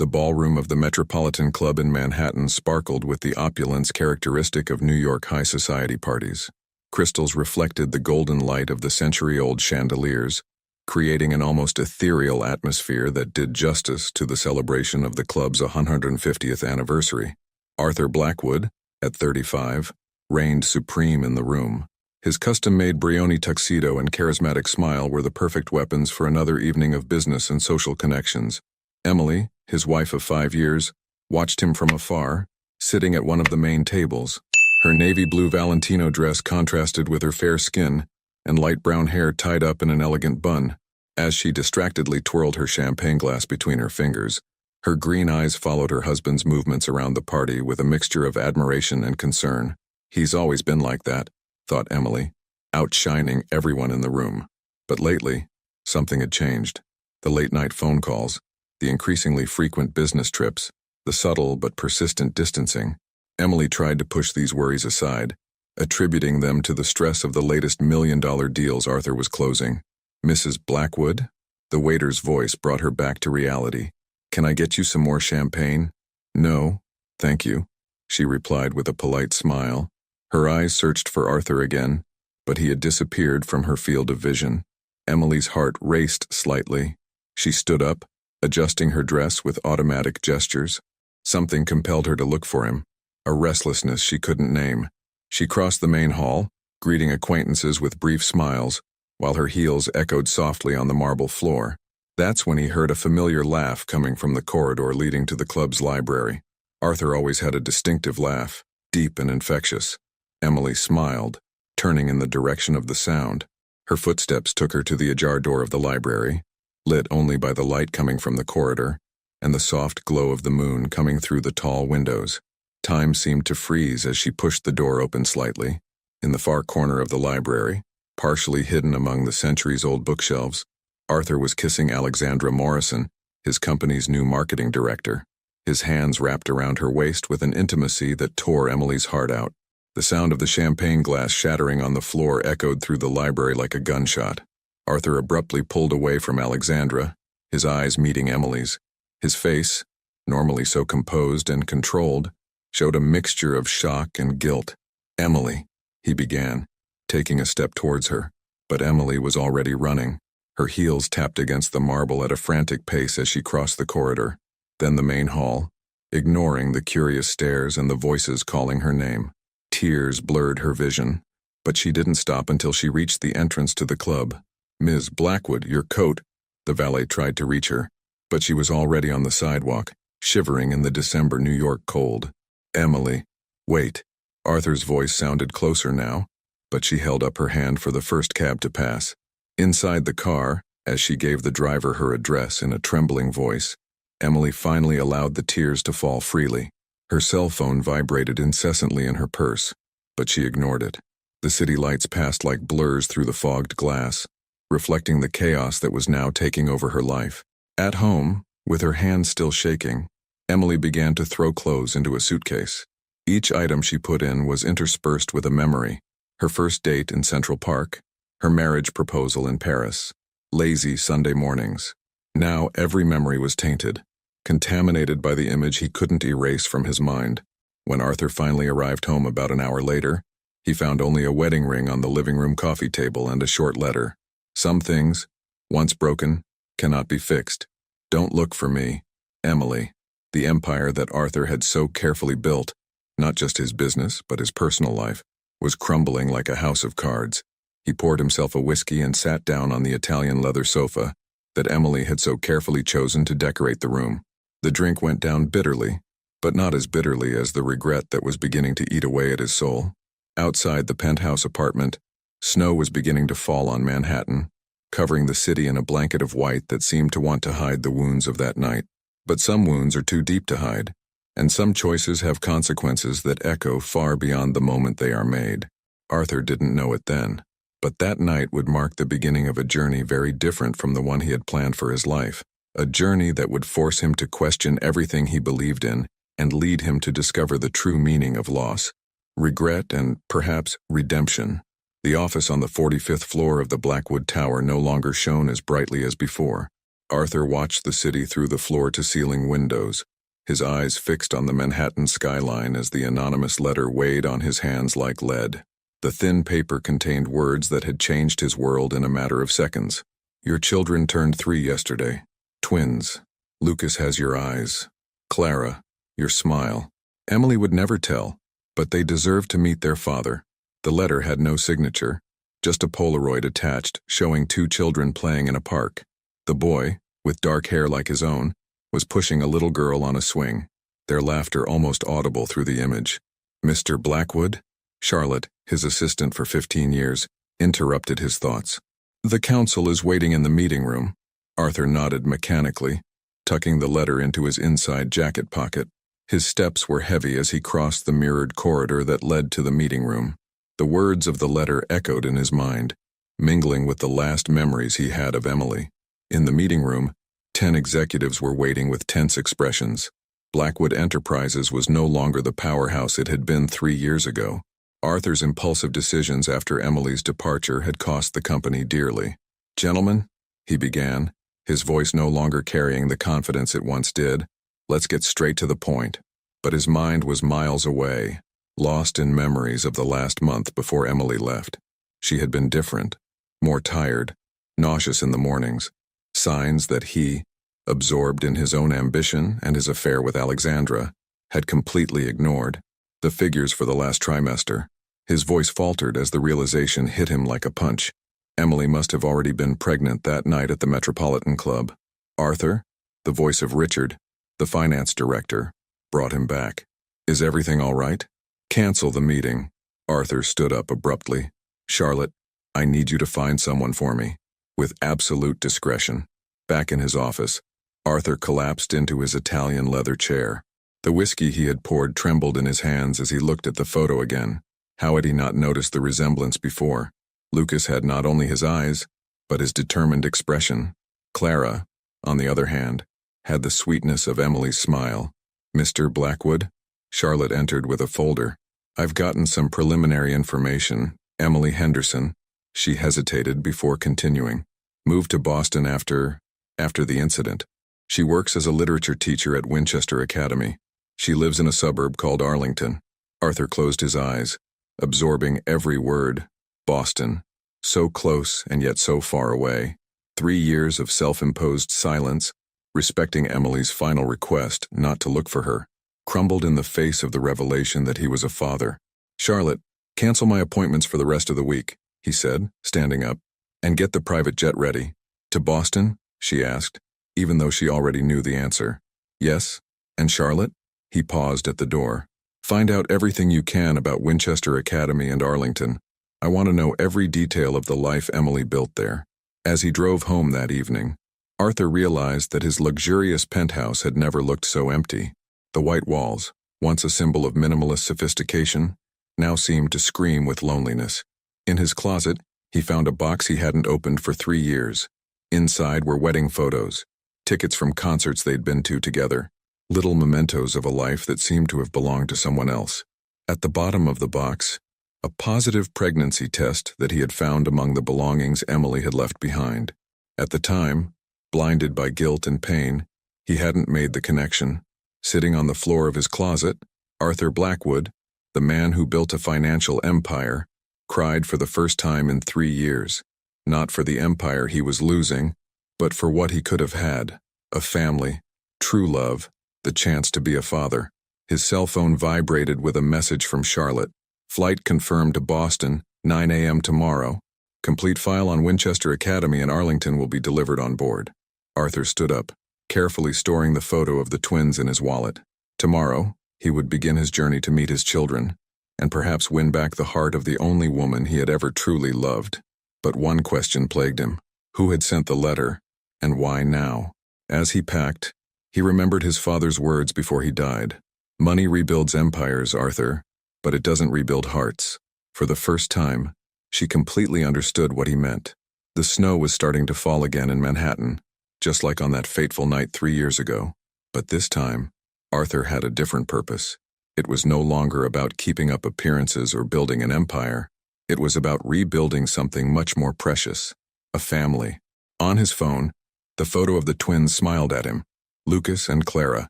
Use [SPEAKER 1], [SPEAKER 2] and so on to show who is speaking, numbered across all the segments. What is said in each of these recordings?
[SPEAKER 1] The ballroom of the Metropolitan Club in Manhattan sparkled with the opulence characteristic of New York high society parties. Crystals reflected the golden light of the century-old chandeliers, creating an almost ethereal atmosphere that did justice to the celebration of the club's 150th anniversary. Arthur Blackwood, at 35, reigned supreme in the room. His custom-made Brioni tuxedo and charismatic smile were the perfect weapons for another evening of business and social connections. Emily, his wife of 5 years, watched him from afar, sitting at one of the main tables. Her navy blue Valentino dress contrasted with her fair skin and light brown hair tied up in an elegant bun. As she distractedly twirled her champagne glass between her fingers, her green eyes followed her husband's movements around the party with a mixture of admiration and concern. He's always been like that, thought Emily, outshining everyone in the room. But lately, something had changed. The late-night phone calls, the increasingly frequent business trips, the subtle but persistent distancing. Emily tried to push these worries aside, attributing them to the stress of the latest million-dollar deals Arthur was closing. "Mrs. Blackwood?" The waiter's voice brought her back to reality. "Can I get you some more champagne?" "No, thank you," she replied with a polite smile. Her eyes searched for Arthur again, but he had disappeared from her field of vision. Emily's heart raced slightly. She stood up, adjusting her dress with automatic gestures. Something compelled her to look for him, a restlessness she couldn't name. She crossed the main hall, greeting acquaintances with brief smiles, while her heels echoed softly on the marble floor. That's when he heard a familiar laugh coming from the corridor leading to the club's library. Arthur always had a distinctive laugh, deep and infectious. Emily smiled, turning in the direction of the sound. Her footsteps took her to the ajar door of the library, lit only by the light coming from the corridor, and the soft glow of the moon coming through the tall windows. Time seemed to freeze as she pushed the door open slightly. In the far corner of the library, partially hidden among the centuries-old bookshelves, Arthur was kissing Alexandra Morrison, his company's new marketing director, his hands wrapped around her waist with an intimacy that tore Emily's heart out. The sound of the champagne glass shattering on the floor echoed through the library like a gunshot. Arthur abruptly pulled away from Alexandra, his eyes meeting Emily's. His face, normally so composed and controlled, showed a mixture of shock and guilt. "Emily," he began, taking a step towards her, but Emily was already running. Her heels tapped against the marble at a frantic pace as she crossed the corridor, then the main hall, ignoring the curious stares and the voices calling her name. Tears blurred her vision, but she didn't stop until she reached the entrance to the club. "Ms. Blackwood, your coat." The valet tried to reach her, but she was already on the sidewalk, shivering in the December New York cold. "Emily, wait." Arthur's voice sounded closer now, but she held up her hand for the first cab to pass. Inside the car, as she gave the driver her address in a trembling voice, Emily finally allowed the tears to fall freely. Her cell phone vibrated incessantly in her purse, but she ignored it. The city lights passed like blurs through the fogged glass, reflecting the chaos that was now taking over her life. At home, with her hands still shaking, Emily began to throw clothes into a suitcase. Each item she put in was interspersed with a memory: her first date in Central Park, her marriage proposal in Paris, lazy Sunday mornings. Now every memory was tainted, contaminated by the image he couldn't erase from his mind. When Arthur finally arrived home about an hour later, he found only a wedding ring on the living room coffee table and a short letter. "Some things, once broken, cannot be fixed. Don't look for me, Emily." The empire that Arthur had so carefully built, not just his business but his personal life, was crumbling like a house of cards. He poured himself a whiskey and sat down on the Italian leather sofa that Emily had so carefully chosen to decorate the room. The drink went down bitterly, but not as bitterly as the regret that was beginning to eat away at his soul. Outside the penthouse apartment, snow was beginning to fall on Manhattan, covering the city in a blanket of white that seemed to want to hide the wounds of that night. But some wounds are too deep to hide, and some choices have consequences that echo far beyond the moment they are made. Arthur didn't know it then, but that night would mark the beginning of a journey very different from the one he had planned for his life. A journey that would force him to question everything he believed in and lead him to discover the true meaning of loss, regret, and perhaps redemption. The office on the 45th floor of the Blackwood Tower no longer shone as brightly as before. Arthur watched the city through the floor-to-ceiling windows, his eyes fixed on the Manhattan skyline as the anonymous letter weighed on his hands like lead. The thin paper contained words that had changed his world in a matter of seconds. Your children turned 3 yesterday. Twins. Lucas has your eyes. Clara, your smile. Emily would never tell, but they deserved to meet their father. The letter had no signature, just a Polaroid attached showing 2 children playing in a park. The boy, with dark hair like his own, was pushing a little girl on a swing, their laughter almost audible through the image. Mr. Blackwood? Charlotte, his assistant for 15 years, interrupted his thoughts. The counsel is waiting in the meeting room. Arthur nodded mechanically, tucking the letter into his inside jacket pocket. His steps were heavy as he crossed the mirrored corridor that led to the meeting room. The words of the letter echoed in his mind, mingling with the last memories he had of Emily. In the meeting room, 10 executives were waiting with tense expressions. Blackwood Enterprises was no longer the powerhouse it had been 3 years ago. Arthur's impulsive decisions after Emily's departure had cost the company dearly. Gentlemen, he began, his voice no longer carrying the confidence it once did. Let's get straight to the point. But his mind was miles away, lost in memories of the last month before Emily left. She had been different, more tired, nauseous in the mornings. Signs that he, absorbed in his own ambition and his affair with Alexandra, had completely ignored. The figures for the last trimester. His voice faltered as the realization hit him like a punch. Emily must have already been pregnant that night at the Metropolitan Club. Arthur, the voice of Richard, the finance director, brought him back. Is everything all right? Cancel the meeting. Arthur stood up abruptly. Charlotte, I need you to find someone for me. With absolute discretion. Back in his office, Arthur collapsed into his Italian leather chair. The whiskey he had poured trembled in his hands as he looked at the photo again. How had he not noticed the resemblance before? Lucas had not only his eyes, but his determined expression. Clara, on the other hand, had the sweetness of Emily's smile. Mr. Blackwood? Charlotte entered with a folder. I've gotten some preliminary information. Emily Henderson. She hesitated before continuing. Moved to Boston after the incident. She works as a literature teacher at Winchester Academy. She lives in a suburb called Arlington. Arthur closed his eyes, absorbing every word. Boston. So close and yet so far away. 3 years of self-imposed silence, respecting Emily's final request not to look for her, crumbled in the face of the revelation that he was a father. Charlotte, cancel my appointments for the rest of the week, he said, standing up, and get the private jet ready. To Boston? She asked, even though she already knew the answer. Yes, and Charlotte? He paused at the door. Find out everything you can about Winchester Academy and Arlington. I want to know every detail of the life Emily built there. As he drove home that evening, Arthur realized that his luxurious penthouse had never looked so empty. The white walls, once a symbol of minimalist sophistication, now seemed to scream with loneliness. In his closet, he found a box he hadn't opened for 3 years. Inside were wedding photos, tickets from concerts they'd been to together, little mementos of a life that seemed to have belonged to someone else. At the bottom of the box, a positive pregnancy test that he had found among the belongings Emily had left behind. At the time, blinded by guilt and pain, he hadn't made the connection. Sitting on the floor of his closet, Arthur Blackwood, the man who built a financial empire, cried for the first time in 3 years, not for the empire he was losing, but for what he could have had, a family, true love, the chance to be a father. His cell phone vibrated with a message from Charlotte. Flight confirmed to Boston, 9 a.m. tomorrow. Complete file on Winchester Academy in Arlington will be delivered on board. Arthur stood up, carefully storing the photo of the twins in his wallet. Tomorrow, he would begin his journey to meet his children, and perhaps win back the heart of the only woman he had ever truly loved. But one question plagued him. Who had sent the letter, and why now? As he packed, he remembered his father's words before he died. Money rebuilds empires, Arthur, but it doesn't rebuild hearts. For the first time, she completely understood what he meant. The snow was starting to fall again in Manhattan, just like on that fateful night 3 years ago. But this time, Arthur had a different purpose. It was no longer about keeping up appearances or building an empire. It was about rebuilding something much more precious, a family. On his phone, The photo of the twins smiled at him. Lucas and Clara,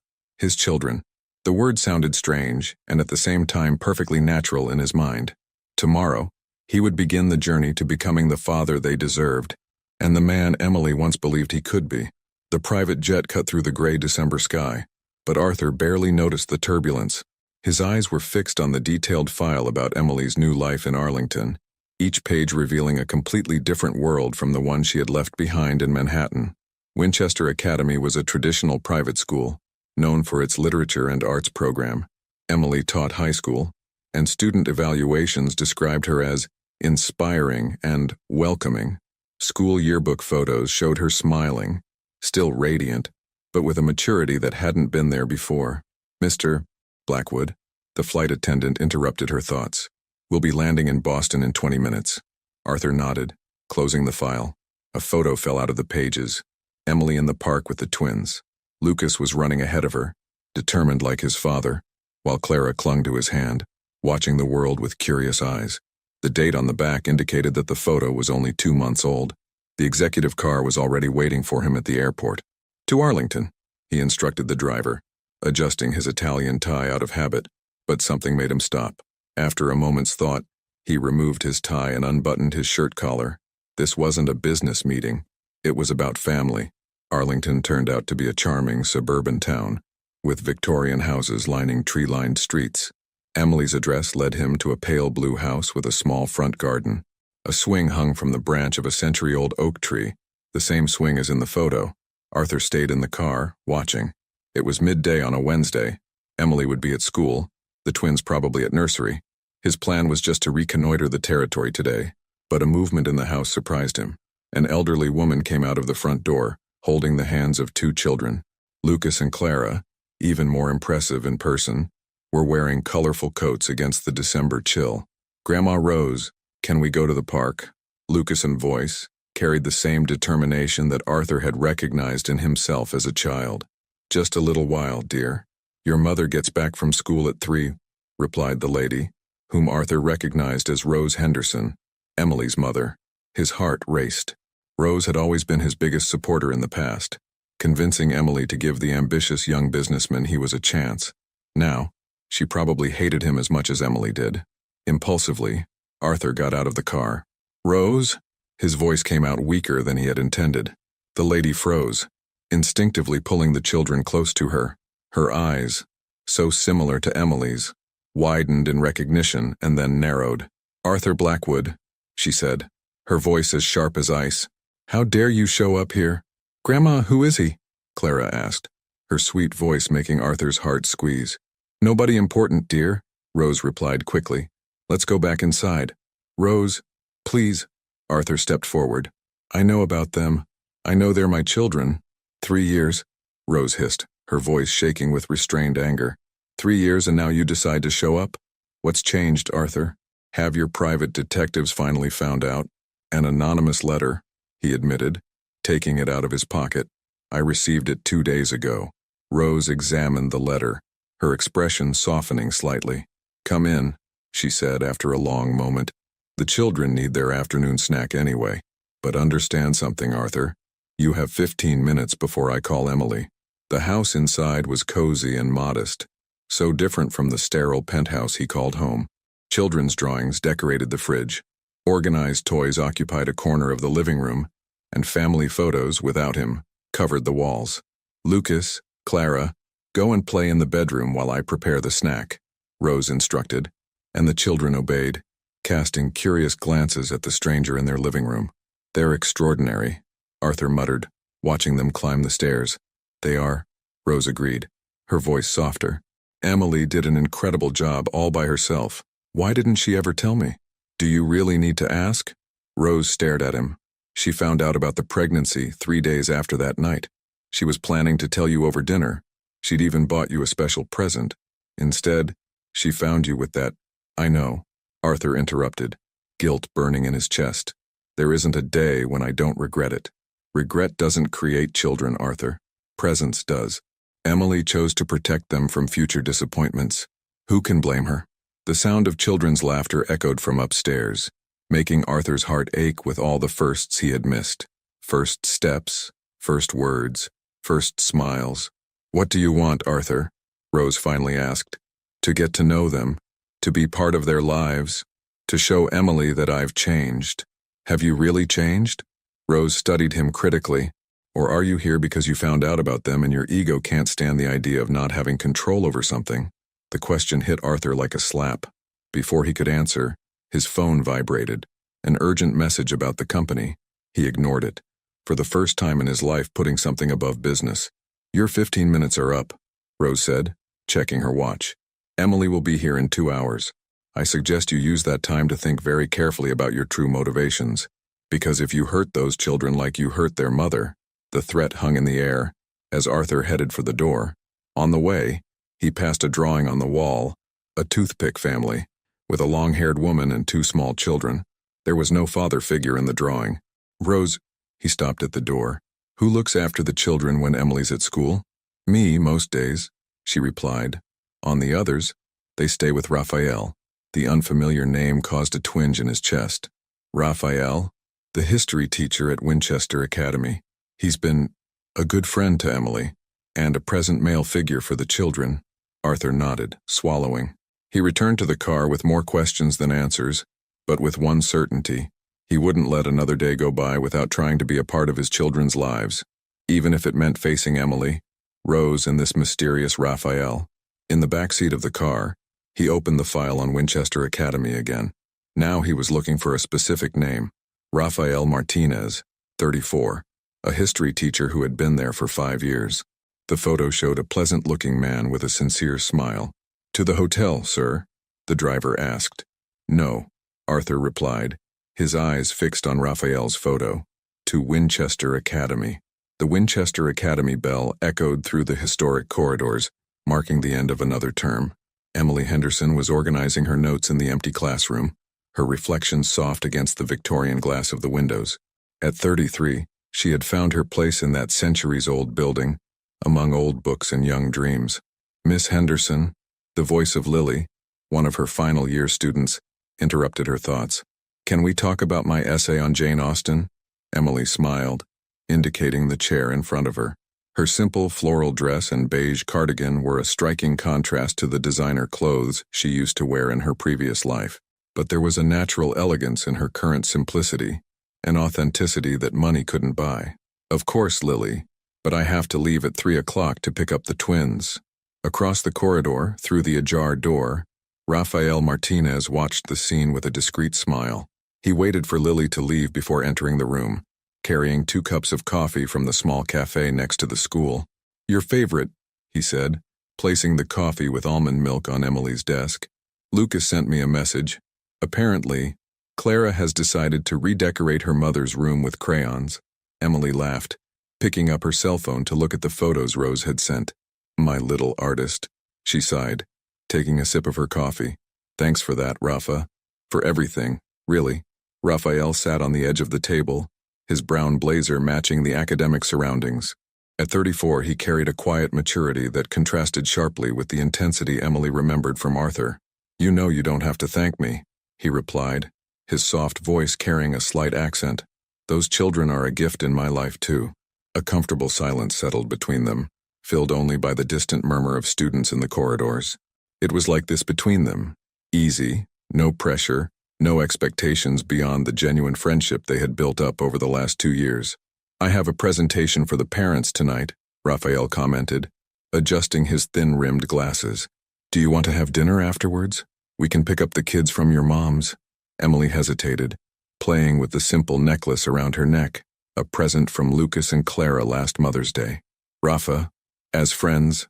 [SPEAKER 1] his children. The word sounded strange, and at the same time perfectly natural in his mind. Tomorrow, he would begin the journey to becoming the father they deserved, and the man Emily once believed he could be. The private jet cut through the gray December sky, but Arthur barely noticed the turbulence. His eyes were fixed on the detailed file about Emily's new life in Arlington, each page revealing a completely different world from the one she had left behind in Manhattan. Winchester Academy was a traditional private school, known for its literature and arts program. Emily taught high school, and student evaluations described her as inspiring and welcoming. School yearbook photos showed her smiling, still radiant, but with a maturity that hadn't been there before. Mr. Blackwood, the flight attendant interrupted her thoughts. We'll be landing in Boston in 20 minutes. Arthur nodded, closing the file. A photo fell out of the pages. Emily in the park with the twins. Lucas was running ahead of her, determined like his father, while Clara clung to his hand, watching the world with curious eyes. The date on the back indicated that the photo was only 2 months old. The executive car was already waiting for him at the airport. To Arlington, he instructed the driver, adjusting his Italian tie out of habit, but something made him stop. After a moment's thought, he removed his tie and unbuttoned his shirt collar. This wasn't a business meeting. It was about family. Arlington turned out to be a charming suburban town, with Victorian houses lining tree-lined streets. Emily's address led him to a pale blue house with a small front garden. A swing hung from the branch of a century-old oak tree, the same swing as in the photo. Arthur stayed in the car, watching. It was midday on a Wednesday. Emily would be at school, the twins probably at nursery. His plan was just to reconnoiter the territory today, but a movement in the house surprised him. An elderly woman came out of the front door, holding the hands of 2 children. Lucas and Clara, even more impressive in person, were wearing colorful coats against the December chill. Grandma Rose, can we go to the park? Lucas' voice carried the same determination that Arthur had recognized in himself as a child. Just a little while, dear. Your mother gets back from school at 3, replied the lady, whom Arthur recognized as Rose Henderson, Emily's mother. His heart raced. Rose had always been his biggest supporter in the past, convincing Emily to give the ambitious young businessman he was a chance. Now, she probably hated him as much as Emily did. Impulsively, Arthur got out of the car. Rose? His voice came out weaker than he had intended. The lady froze, instinctively pulling the children close to her. Her eyes, so similar to Emily's, widened in recognition and then narrowed. Arthur Blackwood, she said, her voice as sharp as ice. How dare you show up here? Grandma, who is he? Clara asked, her sweet voice making Arthur's heart squeeze. Nobody important, dear, Rose replied quickly. Let's go back inside. Rose, please. Arthur stepped forward. I know about them. I know they're my children. 3 years, Rose hissed, her voice shaking with restrained anger. 3 years and now you decide to show up? What's changed, Arthur? Have your private detectives finally found out? An anonymous letter, he admitted, taking it out of his pocket. I received it 2 days ago. Rose examined the letter, her expression softening slightly. Come in, she said after a long moment. The children need their afternoon snack anyway. But understand something, Arthur. You have 15 minutes before I call Emily. The house inside was cozy and modest, so different from the sterile penthouse he called home. Children's drawings decorated the fridge. Organized toys occupied a corner of the living room, and family photos, without him, covered the walls. Lucas, Clara, go and play in the bedroom while I prepare the snack, Rose instructed, and the children obeyed, casting curious glances at the stranger in their living room. They're extraordinary, Arthur muttered, watching them climb the stairs. They are, Rose agreed, her voice softer. Emily did an incredible job all by herself. Why didn't she ever tell me? Do you really need to ask? Rose stared at him. She found out about the pregnancy 3 days after that night. She was planning to tell you over dinner. She'd even bought you a special present. Instead, she found you with that. I know, Arthur interrupted, guilt burning in his chest. There isn't a day when I don't regret it. Regret doesn't create children, Arthur. Presence does. Emily chose to protect them from future disappointments. Who can blame her? The sound of children's laughter echoed from upstairs, making Arthur's heart ache with all the firsts he had missed. First steps, First words, first smiles. "What do you want, Arthur?" Rose finally asked. "To get to know them, to be part of their lives, to show Emily that I've changed." "Have you really changed?" Rose studied him critically. "Or are you here because you found out about them and your ego can't stand the idea of not having control over something?" The question hit Arthur like a slap. Before he could answer, his phone vibrated. An urgent message about the company. He ignored it. For the first time in his life, putting something above business. "Your 15 minutes are up," Rose said, checking her watch. "Emily will be here in 2 hours. I suggest you use that time to think very carefully about your true motivations. Because if you hurt those children like you hurt their mother..." The threat hung in the air as Arthur headed for the door. On the way, he passed a drawing on the wall, a toothpick family, with a long-haired woman and 2 small children. There was no father figure in the drawing. "Rose," he stopped at the door. "Who looks after the children when Emily's at school?" "Me, most days," she replied. "On the others, they stay with Raphael." The unfamiliar name caused a twinge in his chest. Raphael, the history teacher at Winchester Academy. "He's been a good friend to Emily, and a present male figure for the children." Arthur nodded, swallowing. He returned to the car with more questions than answers, but with one certainty. He wouldn't let another day go by without trying to be a part of his children's lives, even if it meant facing Emily, Rose, and this mysterious Raphael. In the back seat of the car, he opened the file on Winchester Academy again. Now he was looking for a specific name. Rafael Martinez, 34. A history teacher who had been there for 5 years. The photo showed a pleasant-looking man with a sincere smile. "To the hotel, sir?" the driver asked. "No," Arthur replied, his eyes fixed on Raphael's photo. "To Winchester Academy." The Winchester Academy bell echoed through the historic corridors, marking the end of another term. Emily Henderson was organizing her notes in the empty classroom, her reflection soft against the Victorian glass of the windows. At 33, she had found her place in that centuries-old building, among old books and young dreams. "Miss Henderson," the voice of Lily, one of her final-year students, interrupted her thoughts. "Can we talk about my essay on Jane Austen?" Emily smiled, indicating the chair in front of her. Her simple floral dress and beige cardigan were a striking contrast to the designer clothes she used to wear in her previous life. But there was a natural elegance in her current simplicity, an authenticity that money couldn't buy. "Of course, Lily, but I have to leave at 3 o'clock to pick up the twins." Across the corridor, through the ajar door, Rafael Martinez watched the scene with a discreet smile. He waited for Lily to leave before entering the room, carrying 2 cups of coffee from the small cafe next to the school. "Your favorite," he said, placing the coffee with almond milk on Emily's desk. "Lucas sent me a message. Apparently, Clara has decided to redecorate her mother's room with crayons." Emily laughed, picking up her cell phone to look at the photos Rose had sent. "My little artist," she sighed, taking a sip of her coffee. "Thanks for that, Rafa. For everything, really." Raphael sat on the edge of the table, his brown blazer matching the academic surroundings. At 34, he carried a quiet maturity that contrasted sharply with the intensity Emily remembered from Arthur. "You know you don't have to thank me," he replied, his soft voice carrying a slight accent. "Those children are a gift in my life, too." A comfortable silence settled between them, filled only by the distant murmur of students in the corridors. It was like this between them. Easy, no pressure, no expectations beyond the genuine friendship they had built up over the last 2 years. "I have a presentation for the parents tonight," Raphael commented, adjusting his thin-rimmed glasses. "Do you want to have dinner afterwards? We can pick up the kids from your mom's." Emily hesitated, playing with the simple necklace around her neck, a present from Lucas and Clara last Mother's Day. "Rafa, as friends,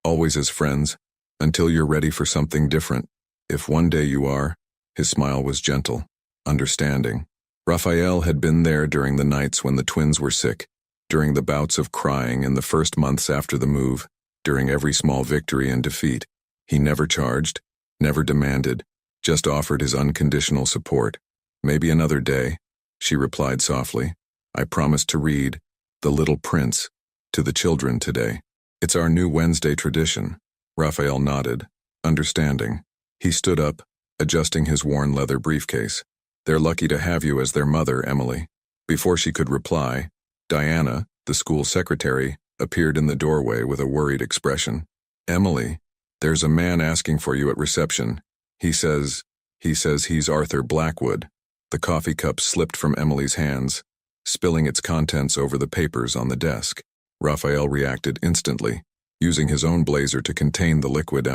[SPEAKER 1] always as friends, until you're ready for something different. If one day you are." His smile was gentle, understanding. Raphael had been there during the nights when the twins were sick, during the bouts of crying in the first months after the move, during every small victory and defeat. He never charged, never demanded, just offered his unconditional support. "Maybe another day," she replied softly. "I promised to read The Little Prince to the children today. It's our new Wednesday tradition." Raphael nodded, understanding. He stood up, adjusting his worn leather briefcase. "They're lucky to have you as their mother, Emily." Before she could reply, Diana, the school secretary, appeared in the doorway with a worried expression. "Emily, there's a man asking for you at reception. He says he's Arthur Blackwood." The coffee cup slipped from Emily's hands, spilling its contents over the papers on the desk. Raphael reacted instantly, using his own blazer to contain the liquid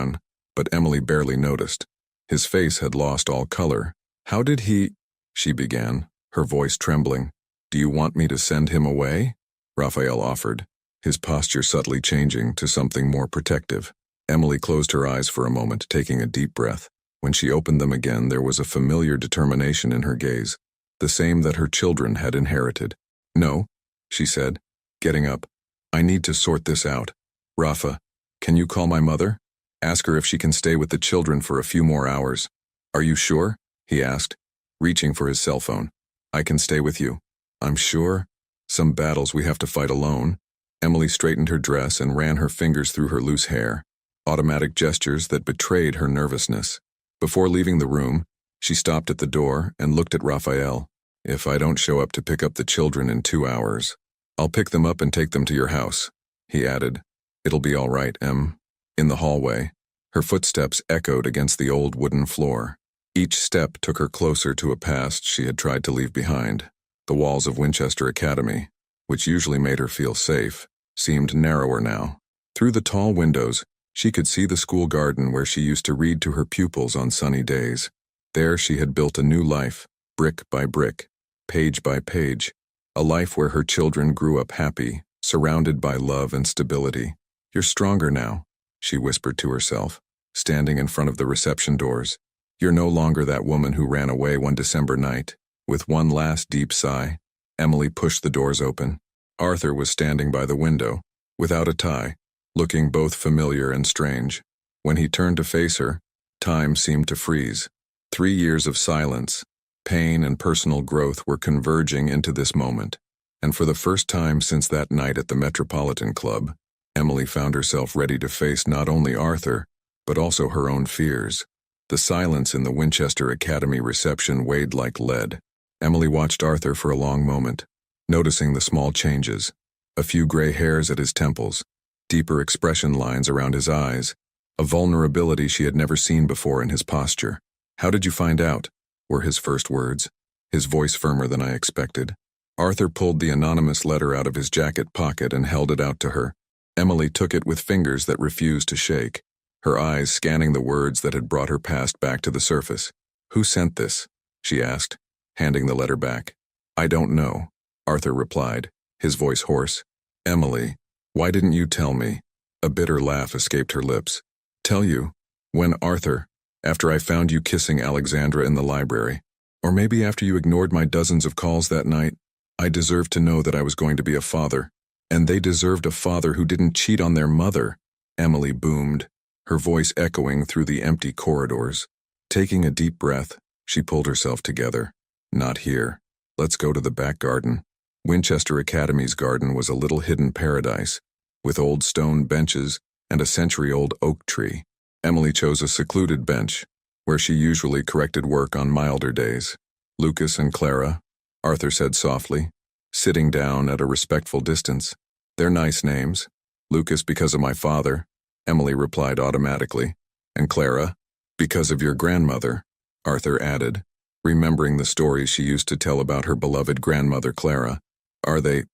[SPEAKER 1] but Emily barely noticed. His face had lost all color. "How did he—" she began, her voice trembling. "Do you want me to send him away?" Raphael offered, his posture subtly changing to something more protective. Emily closed her eyes for a moment, taking a deep breath. When she opened them again, there was a familiar determination in her gaze, the same that her children had inherited. "No," she said, getting up. "I need to sort this out. Rafa, can you call my mother? Ask her if she can stay with the children for a few more hours." "Are you sure?" he asked, reaching for his cell phone. "I can stay with you." "I'm sure. Some battles we have to fight alone." Emily straightened her dress and ran her fingers through her loose hair, automatic gestures that betrayed her nervousness. Before leaving the room, she stopped at the door and looked at Raphael. "If I don't show up to pick up the children in 2 hours, I'll pick them up and take them to your house," he added. "It'll be all right, Em." In the hallway, her footsteps echoed against the old wooden floor. Each step took her closer to a past she had tried to leave behind. The walls of Winchester Academy, which usually made her feel safe, seemed narrower now. Through the tall windows, she could see the school garden where she used to read to her pupils on sunny days. There she had built a new life, brick by brick, page by page, a life where her children grew up happy, surrounded by love and stability. "You're stronger now," she whispered to herself, standing in front of the reception doors. "You're no longer that woman who ran away one December night." With one last deep sigh, Emily pushed the doors open. Arthur was standing by the window, without a tie, looking both familiar and strange. When he turned to face her, time seemed to freeze. 3 years of silence, pain and personal growth were converging into this moment, and for the first time since that night at the Metropolitan Club, Emily found herself ready to face not only Arthur, but also her own fears. The silence in the Winchester Academy reception weighed like lead. Emily watched Arthur for a long moment, noticing the small changes, a few gray hairs at his temples, deeper expression lines around his eyes, a vulnerability she had never seen before in his posture. "How did you find out?" were his first words, his voice firmer than I expected. Arthur pulled the anonymous letter out of his jacket pocket and held it out to her. Emily took it with fingers that refused to shake, her eyes scanning the words that had brought her past back to the surface. "Who sent this?" she asked, handing the letter back. "I don't know," Arthur replied, his voice hoarse. "Emily, why didn't you tell me?" A bitter laugh escaped her lips. "Tell you? When, Arthur? After I found you kissing Alexandra in the library? Or maybe after you ignored my dozens of calls that night? I deserved to know that I was going to be a father. And they deserved a father who didn't cheat on their mother," Emily boomed, her voice echoing through the empty corridors. Taking a deep breath, she pulled herself together. "Not here. Let's go to the back garden." Winchester Academy's garden was a little hidden paradise, with old stone benches and a century-old oak tree. Emily chose a secluded bench, where she usually corrected work on milder days. "Lucas and Clara," Arthur said softly, sitting down at a respectful distance. "They're nice names. Lucas because of my father," Emily replied automatically. "And Clara, because of your grandmother," Arthur added, remembering the stories she used to tell about her beloved grandmother Clara. Are they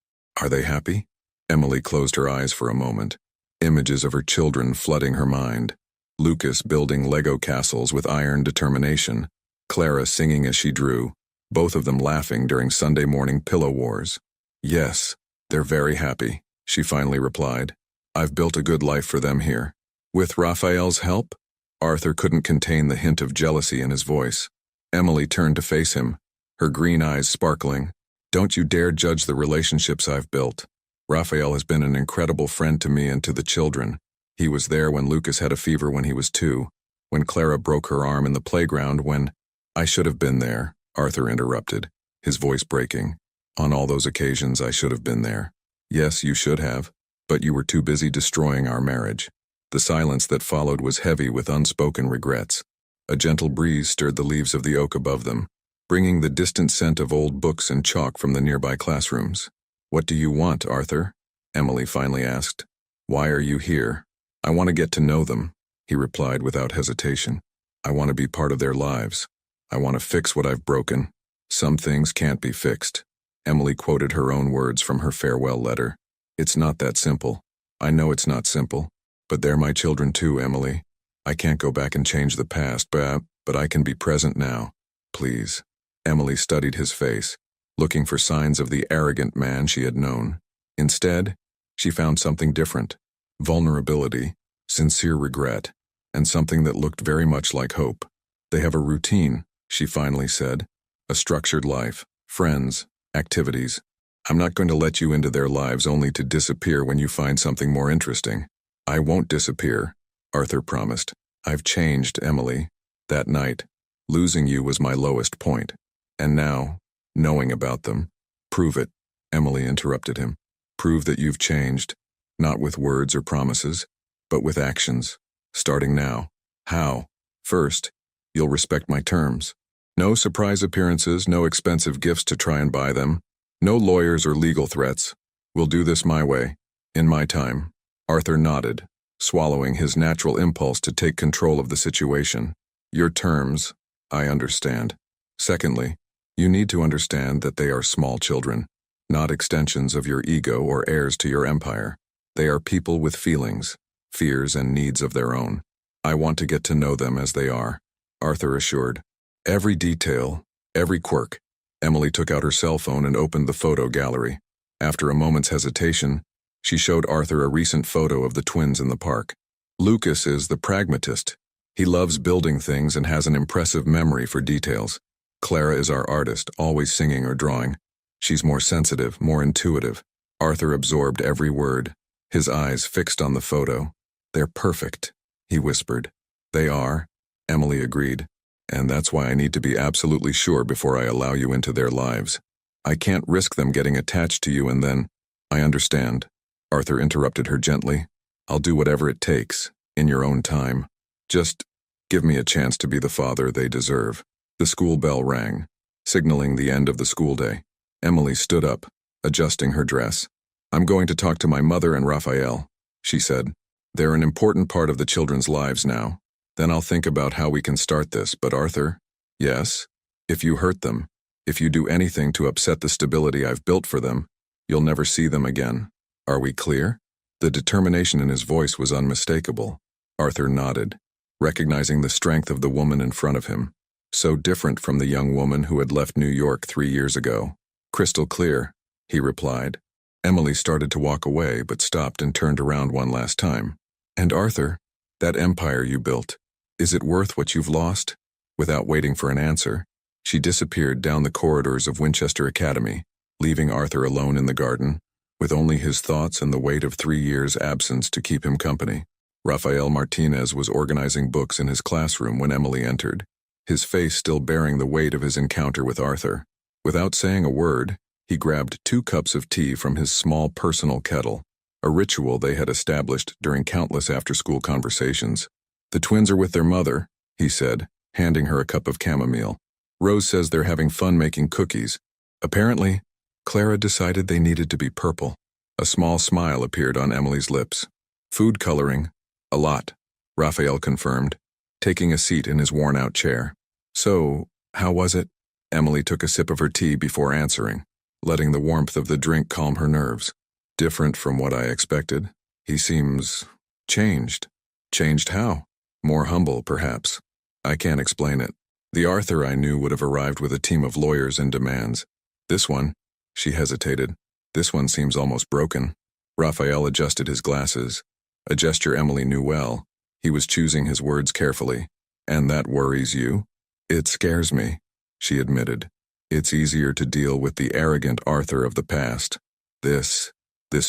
[SPEAKER 1] happy?" Emily closed her eyes for a moment, images of her children flooding her mind. Lucas building Lego castles with iron determination, Clara singing as she drew, both of them laughing during Sunday morning pillow wars. "Yes, they're very happy," she finally replied. "I've built a good life for them here." "With Raphael's help?" Arthur couldn't contain the hint of jealousy in his voice. Emily turned to face him, her green eyes sparkling. "Don't you dare judge the relationships I've built. Raphael has been an incredible friend to me and to the children. He was there when Lucas had a fever when he was 2, when Clara broke her arm in the playground, when—" "I should have been there," Arthur interrupted, his voice breaking. "On all those occasions I should have been there. Yes, you should have, but you were too busy destroying our marriage." The silence that followed was heavy with unspoken regrets. A gentle breeze stirred the leaves of the oak above them, bringing the distant scent of old books and chalk from the nearby classrooms. "What do you want, Arthur?" Emily finally asked. "Why are you here?" "I want to get to know them," he replied without hesitation. "I want to be part of their lives. I want to fix what I've broken. Some things can't be fixed." Emily quoted her own words from her farewell letter. "It's not that simple. I know it's not simple. But they're my children too, Emily. I can't go back and change the past, but I can be present now. Please." Emily studied his face, looking for signs of the arrogant man she had known. Instead, she found something different: vulnerability, sincere regret, and something that looked very much like hope. "They have a routine," she finally said. "A structured life, friends, activities. I'm not going to let you into their lives only to disappear when you find something more interesting." "I won't disappear," Arthur promised. "I've changed, Emily. That night, losing you was my lowest point. And now, knowing about them." "Prove it," Emily interrupted him. "Prove that you've changed, not with words or promises, but with actions. Starting now." "How?" "First, you'll respect my terms. No surprise appearances, no expensive gifts to try and buy them, no lawyers or legal threats. We'll do this my way, in my time." Arthur nodded, swallowing his natural impulse to take control of the situation. "Your terms, I understand. Secondly, you need to understand that they are small children, not extensions of your ego or heirs to your empire. They are people with feelings, fears, and needs of their own. I want to get to know them as they are," Arthur assured. "Every detail, every quirk." Emily took out her cell phone and opened the photo gallery. After a moment's hesitation, she showed Arthur a recent photo of the twins in the park. "Lucas is the pragmatist. He loves building things and has an impressive memory for details. Clara is our artist, always singing or drawing. She's more sensitive, more intuitive." Arthur absorbed every word, his eyes fixed on the photo. "They're perfect," he whispered. "They are," Emily agreed. "And that's why I need to be absolutely sure before I allow you into their lives. I can't risk them getting attached to you and then—" "I understand," Arthur interrupted her gently. "I'll do whatever it takes, in your own time. Just give me a chance to be the father they deserve." The school bell rang, signaling the end of the school day. Emily stood up, adjusting her dress. "I'm going to talk to my mother and Raphael," she said. "They're an important part of the children's lives now. Then I'll think about how we can start this. But Arthur—" "Yes? If you hurt them, if you do anything to upset the stability I've built for them, you'll never see them again. Are we clear?" The determination in his voice was unmistakable. Arthur nodded, recognizing the strength of the woman in front of him. So different from the young woman who had left New York 3 years ago. "Crystal clear," he replied. Emily started to walk away but stopped and turned around one last time. "And Arthur, that empire you built, is it worth what you've lost?" Without waiting for an answer, she disappeared down the corridors of Winchester Academy, leaving Arthur alone in the garden, with only his thoughts and the weight of 3 years' absence to keep him company. Rafael Martinez was organizing books in his classroom when Emily entered, his face still bearing the weight of his encounter with Arthur. Without saying a word, he grabbed 2 cups of tea from his small personal kettle, a ritual they had established during countless after-school conversations. "The twins are with their mother," he said, handing her a cup of chamomile. "Rose says they're having fun making cookies. Apparently, Clara decided they needed to be purple." A small smile appeared on Emily's lips. "Food coloring, a lot," Raphael confirmed, taking a seat in his worn-out chair. "So, how was it?" Emily took a sip of her tea before answering, letting the warmth of the drink calm her nerves. "Different from what I expected. He seems changed." "Changed how?" "More humble, perhaps. I can't explain it. The Arthur I knew would have arrived with a team of lawyers and demands. This one," she hesitated, "this one seems almost broken." Raphael adjusted his glasses, a gesture Emily knew well. He was choosing his words carefully. "And that worries you?" "It scares me," she admitted. "It's easier to deal with the arrogant Arthur of the past. This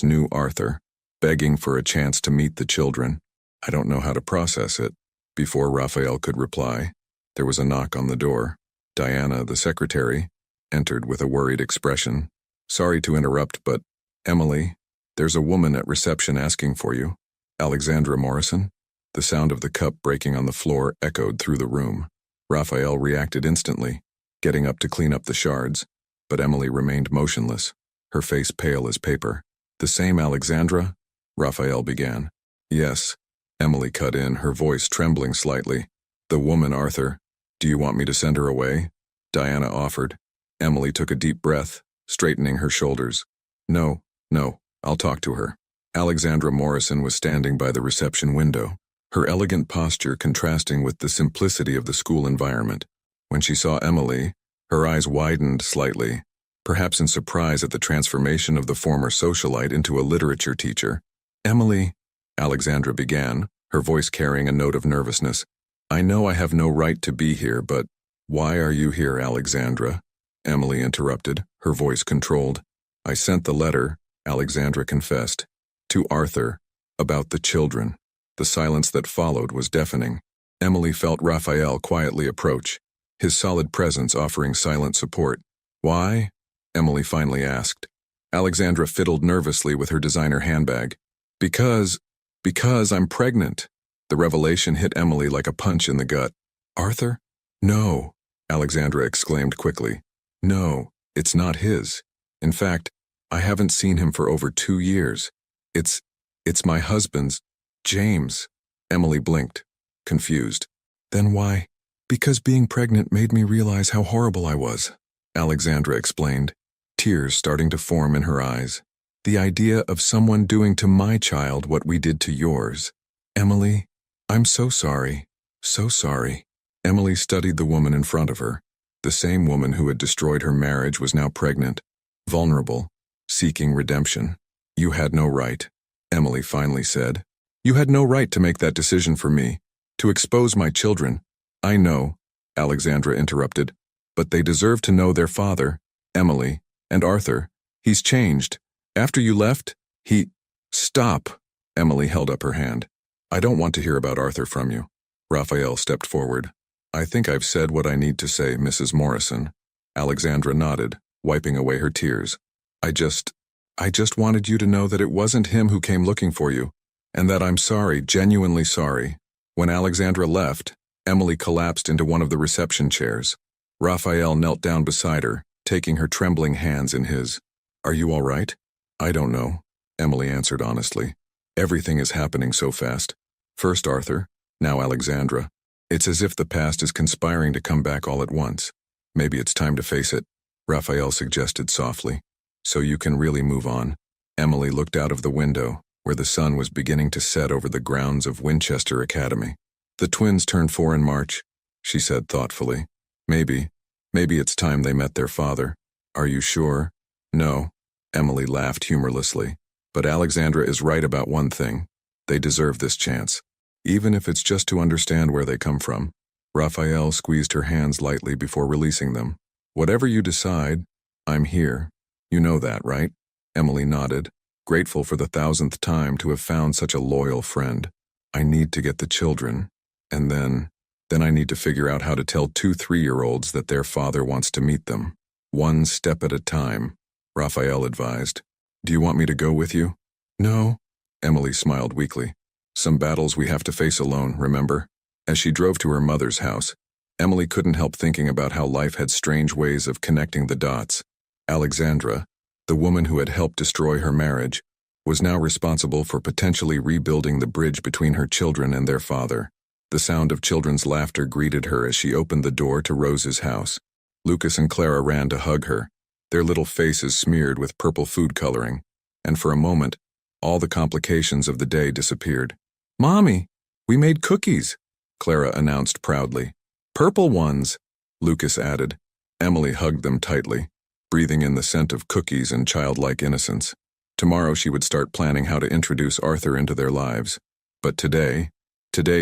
[SPEAKER 1] new Arthur, begging for a chance to meet the children. I don't know how to process it." Before Raphael could reply, there was a knock on the door. Diana, the secretary, entered with a worried expression. "Sorry to interrupt, but, Emily, there's a woman at reception asking for you." "Alexandra Morrison?" The sound of the cup breaking on the floor echoed through the room. Raphael reacted instantly, getting up to clean up the shards, but Emily remained motionless, her face pale as paper. "The same Alexandra?" Raphael began. "Yes," Emily cut in, her voice trembling slightly. "The woman, Arthur. Do you want me to send her away?" Diana offered. Emily took a deep breath, straightening her shoulders. No, I'll talk to her." Alexandra Morrison was standing by the reception window, her elegant posture contrasting with the simplicity of the school environment. When she saw Emily, her eyes widened slightly, perhaps in surprise at the transformation of the former socialite into a literature teacher. "Emily," Alexandra began, her voice carrying a note of nervousness. "I know I have no right to be here, but—" "Why are you here, Alexandra?" Emily interrupted, her voice controlled. "I sent the letter," Alexandra confessed, "to Arthur, about the children." The silence that followed was deafening. Emily felt Raphael quietly approach, his solid presence offering silent support. "Why?" Emily finally asked. Alexandra fiddled nervously with her designer handbag. Because I'm pregnant." The revelation hit Emily like a punch in the gut. "Arthur?" "No," Alexandra exclaimed quickly. "No, it's not his. In fact, I haven't seen him for over 2 years. It's my husband's, James." Emily blinked, confused. "Then why?" "Because being pregnant made me realize how horrible I was," Alexandra explained, tears starting to form in her eyes. "The idea of someone doing to my child what we did to yours. Emily, I'm so sorry, so sorry." Emily studied the woman in front of her. The same woman who had destroyed her marriage was now pregnant, vulnerable, seeking redemption. "You had no right," Emily finally said. "You had no right to make that decision for me, to expose my children." "I know," Alexandra interrupted, "but they deserve to know their father, Emily, and Arthur. He's changed. After you left, he—" "Stop!" Emily held up her hand. "I don't want to hear about Arthur from you." Raphael stepped forward. "I think I've said what I need to say, Mrs. Morrison." Alexandra nodded, wiping away her tears. I just wanted you to know that it wasn't him who came looking for you, and that I'm sorry, genuinely sorry." When Alexandra left, Emily collapsed into one of the reception chairs. Raphael knelt down beside her, taking her trembling hands in his. "Are you all right?" "I don't know," Emily answered honestly. "Everything is happening so fast. First Arthur, now Alexandra. It's as if the past is conspiring to come back all at once. Maybe it's time to face it," Raphael suggested softly. "So you can really move on." Emily looked out of the window, where the sun was beginning to set over the grounds of Winchester Academy. "The twins turned 4 in March," she said thoughtfully. Maybe it's time they met their father." "Are you sure?" "No," Emily laughed humorlessly. "But Alexandra is right about one thing. They deserve this chance, even if it's just to understand where they come from." Raphael squeezed her hands lightly before releasing them. "Whatever you decide, I'm here. You know that, right?" Emily nodded, grateful for the 1,000th time to have found such a loyal friend. "I need to get the children, and then I need to figure out how to tell 2 3-year-olds that their father wants to meet them. One step at a time," Raphael advised. "Do you want me to go with you?" "No," Emily smiled weakly. "Some battles we have to face alone, remember?" As she drove to her mother's house, Emily couldn't help thinking about how life had strange ways of connecting the dots. Alexandra, the woman who had helped destroy her marriage, was now responsible for potentially rebuilding the bridge between her children and their father. The sound of children's laughter greeted her as she opened the door to Rose's house. Lucas and Clara ran to hug her, their little faces smeared with purple food coloring, and for a moment, all the complications of the day disappeared. "Mommy, we made cookies," Clara announced proudly. "Purple ones," Lucas added. Emily hugged them tightly, breathing in the scent of cookies and childlike innocence. Tomorrow she would start planning how to introduce Arthur into their lives. But today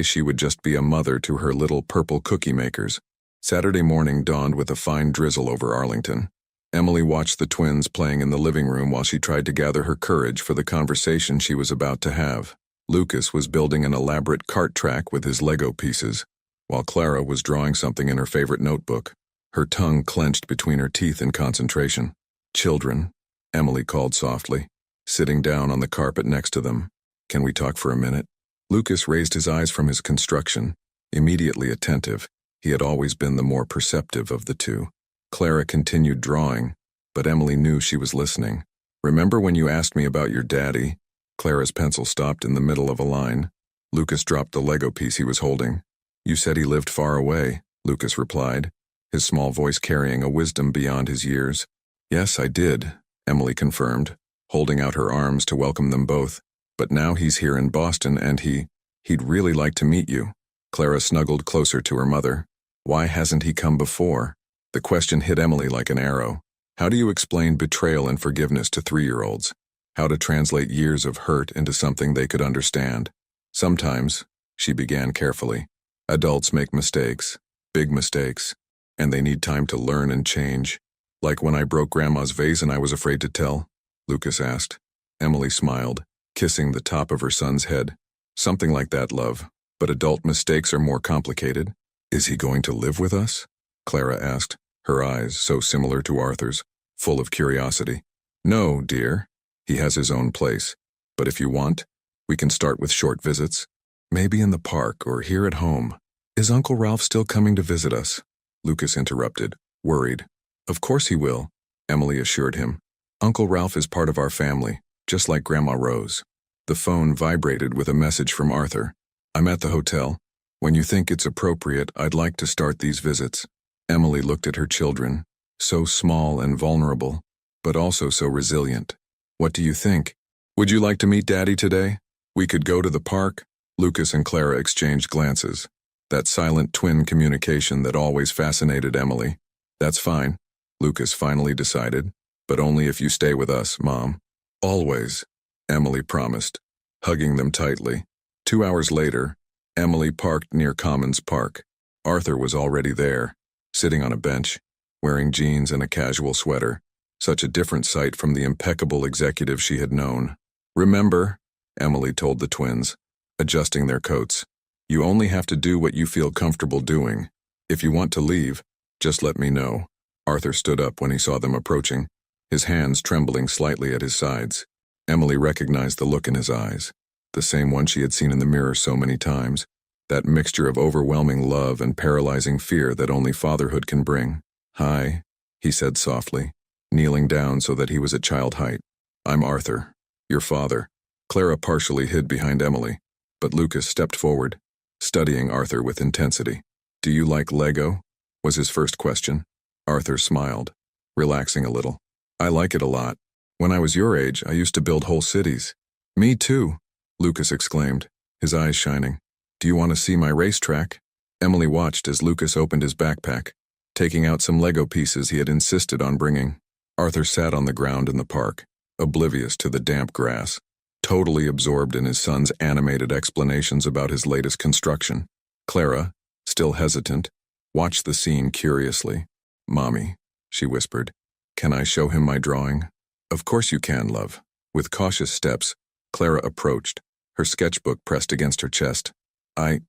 [SPEAKER 1] she would just be a mother to her little purple cookie makers. Saturday morning dawned with a fine drizzle over Arlington. Emily watched the twins playing in the living room while she tried to gather her courage for the conversation she was about to have. Lucas was building an elaborate cart track with his Lego pieces, while Clara was drawing something in her favorite notebook, her tongue clenched between her teeth in concentration. "Children," Emily called softly, sitting down on the carpet next to them. "Can we talk for a minute?" Lucas raised his eyes from his construction, immediately attentive. He had always been the more perceptive of the two. Clara continued drawing, but Emily knew she was listening. Remember when you asked me about your daddy? Clara's pencil stopped in the middle of a line. Lucas dropped the Lego piece he was holding. You said he lived far away, Lucas replied, his small voice carrying a wisdom beyond his years. Yes, I did, Emily confirmed, holding out her arms to welcome them both. But now he's here in Boston and he'd really like to meet you. Clara snuggled closer to her mother. Why hasn't he come before? The question hit Emily like an arrow. How do you explain betrayal and forgiveness to 3-year-olds? How to translate years of hurt into something they could understand? Sometimes, she began carefully, adults make mistakes, big mistakes, and they need time to learn and change. Like when I broke Grandma's vase and I was afraid to tell? Lucas asked. Emily smiled, kissing the top of her son's head. Something like that, love. But adult mistakes are more complicated. Is he going to live with us? Clara asked, her eyes, so similar to Arthur's, full of curiosity. No, dear. He has his own place. But if you want, we can start with short visits. Maybe in the park or here at home. Is Uncle Ralph still coming to visit us? Lucas interrupted, worried. Of course he will, Emily assured him. Uncle Ralph is part of our family, just like Grandma Rose. The phone vibrated with a message from Arthur. I'm at the hotel. When you think it's appropriate, I'd like to start these visits. Emily looked at her children, so small and vulnerable, but also so resilient. What do you think? Would you like to meet Daddy today? We could go to the park. Lucas and Clara exchanged glances. That silent twin communication that always fascinated Emily. That's fine, Lucas finally decided, but only if you stay with us, Mom. Always, Emily promised, hugging them tightly. 2 hours later, Emily parked near Commons Park. Arthur was already there, sitting on a bench, wearing jeans and a casual sweater. Such a different sight from the impeccable executive she had known. Remember, Emily told the twins, adjusting their coats, you only have to do what you feel comfortable doing. If you want to leave, just let me know. Arthur stood up when he saw them approaching, his hands trembling slightly at his sides. Emily recognized the look in his eyes, the same one she had seen in the mirror so many times, that mixture of overwhelming love and paralyzing fear that only fatherhood can bring. Hi, he said softly, kneeling down so that he was at child height. I'm Arthur, your father. Clara partially hid behind Emily, but Lucas stepped forward, studying Arthur with intensity. Do you like Lego? Was his first question. Arthur smiled, relaxing a little. I like it a lot. When I was your age, I used to build whole cities. Me too, Lucas exclaimed, his eyes shining. Do you want to see my racetrack? Emily watched as Lucas opened his backpack, taking out some Lego pieces he had insisted on bringing. Arthur sat on the ground in the park, oblivious to the damp grass, totally absorbed in his son's animated explanations about his latest construction. Clara, still hesitant, watched the scene curiously. Mommy, she whispered, can I show him my drawing? Of course you can, love. With cautious steps, Clara approached, her sketchbook pressed against her chest. I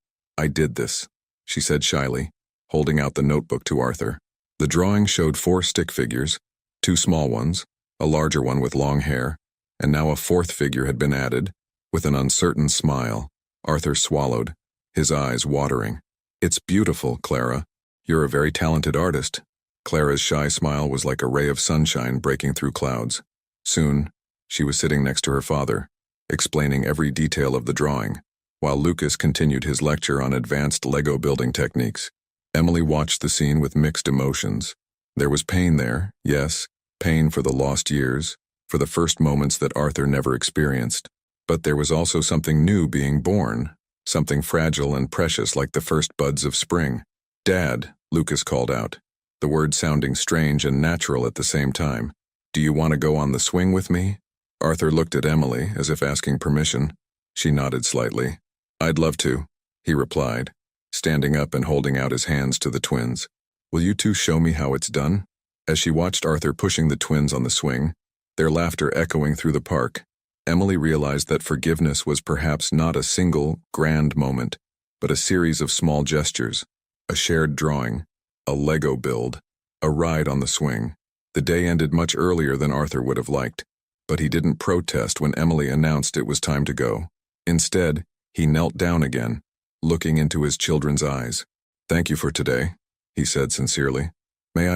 [SPEAKER 1] did this, she said shyly, holding out the notebook to Arthur. The drawing showed 4 stick figures, 2 small ones, a larger one with long hair, and now a 4th figure had been added. With an uncertain smile, Arthur swallowed, his eyes watering. It's beautiful, Clara. You're a very talented artist. Clara's shy smile was like a ray of sunshine breaking through clouds. Soon, she was sitting next to her father, explaining every detail of the drawing, while Lucas continued his lecture on advanced Lego building techniques. Emily watched the scene with mixed emotions. There was pain there, yes, pain for the lost years, for the first moments that Arthur never experienced. But there was also something new being born, something fragile and precious like the first buds of spring. Dad, Lucas called out, the word sounding strange and natural at the same time. Do you want to go on the swing with me? Arthur looked at Emily as if asking permission. She nodded slightly. I'd love to, he replied, standing up and holding out his hands to the twins. Will you two show me how it's done? As she watched Arthur pushing the twins on the swing, their laughter echoing through the park, Emily realized that forgiveness was perhaps not a single, grand moment, but a series of small gestures, a shared drawing, a Lego build, a ride on the swing. The day ended much earlier than Arthur would have liked, but he didn't protest when Emily announced it was time to go. Instead, he knelt down again, looking into his children's eyes. Thank you for today, he said sincerely. May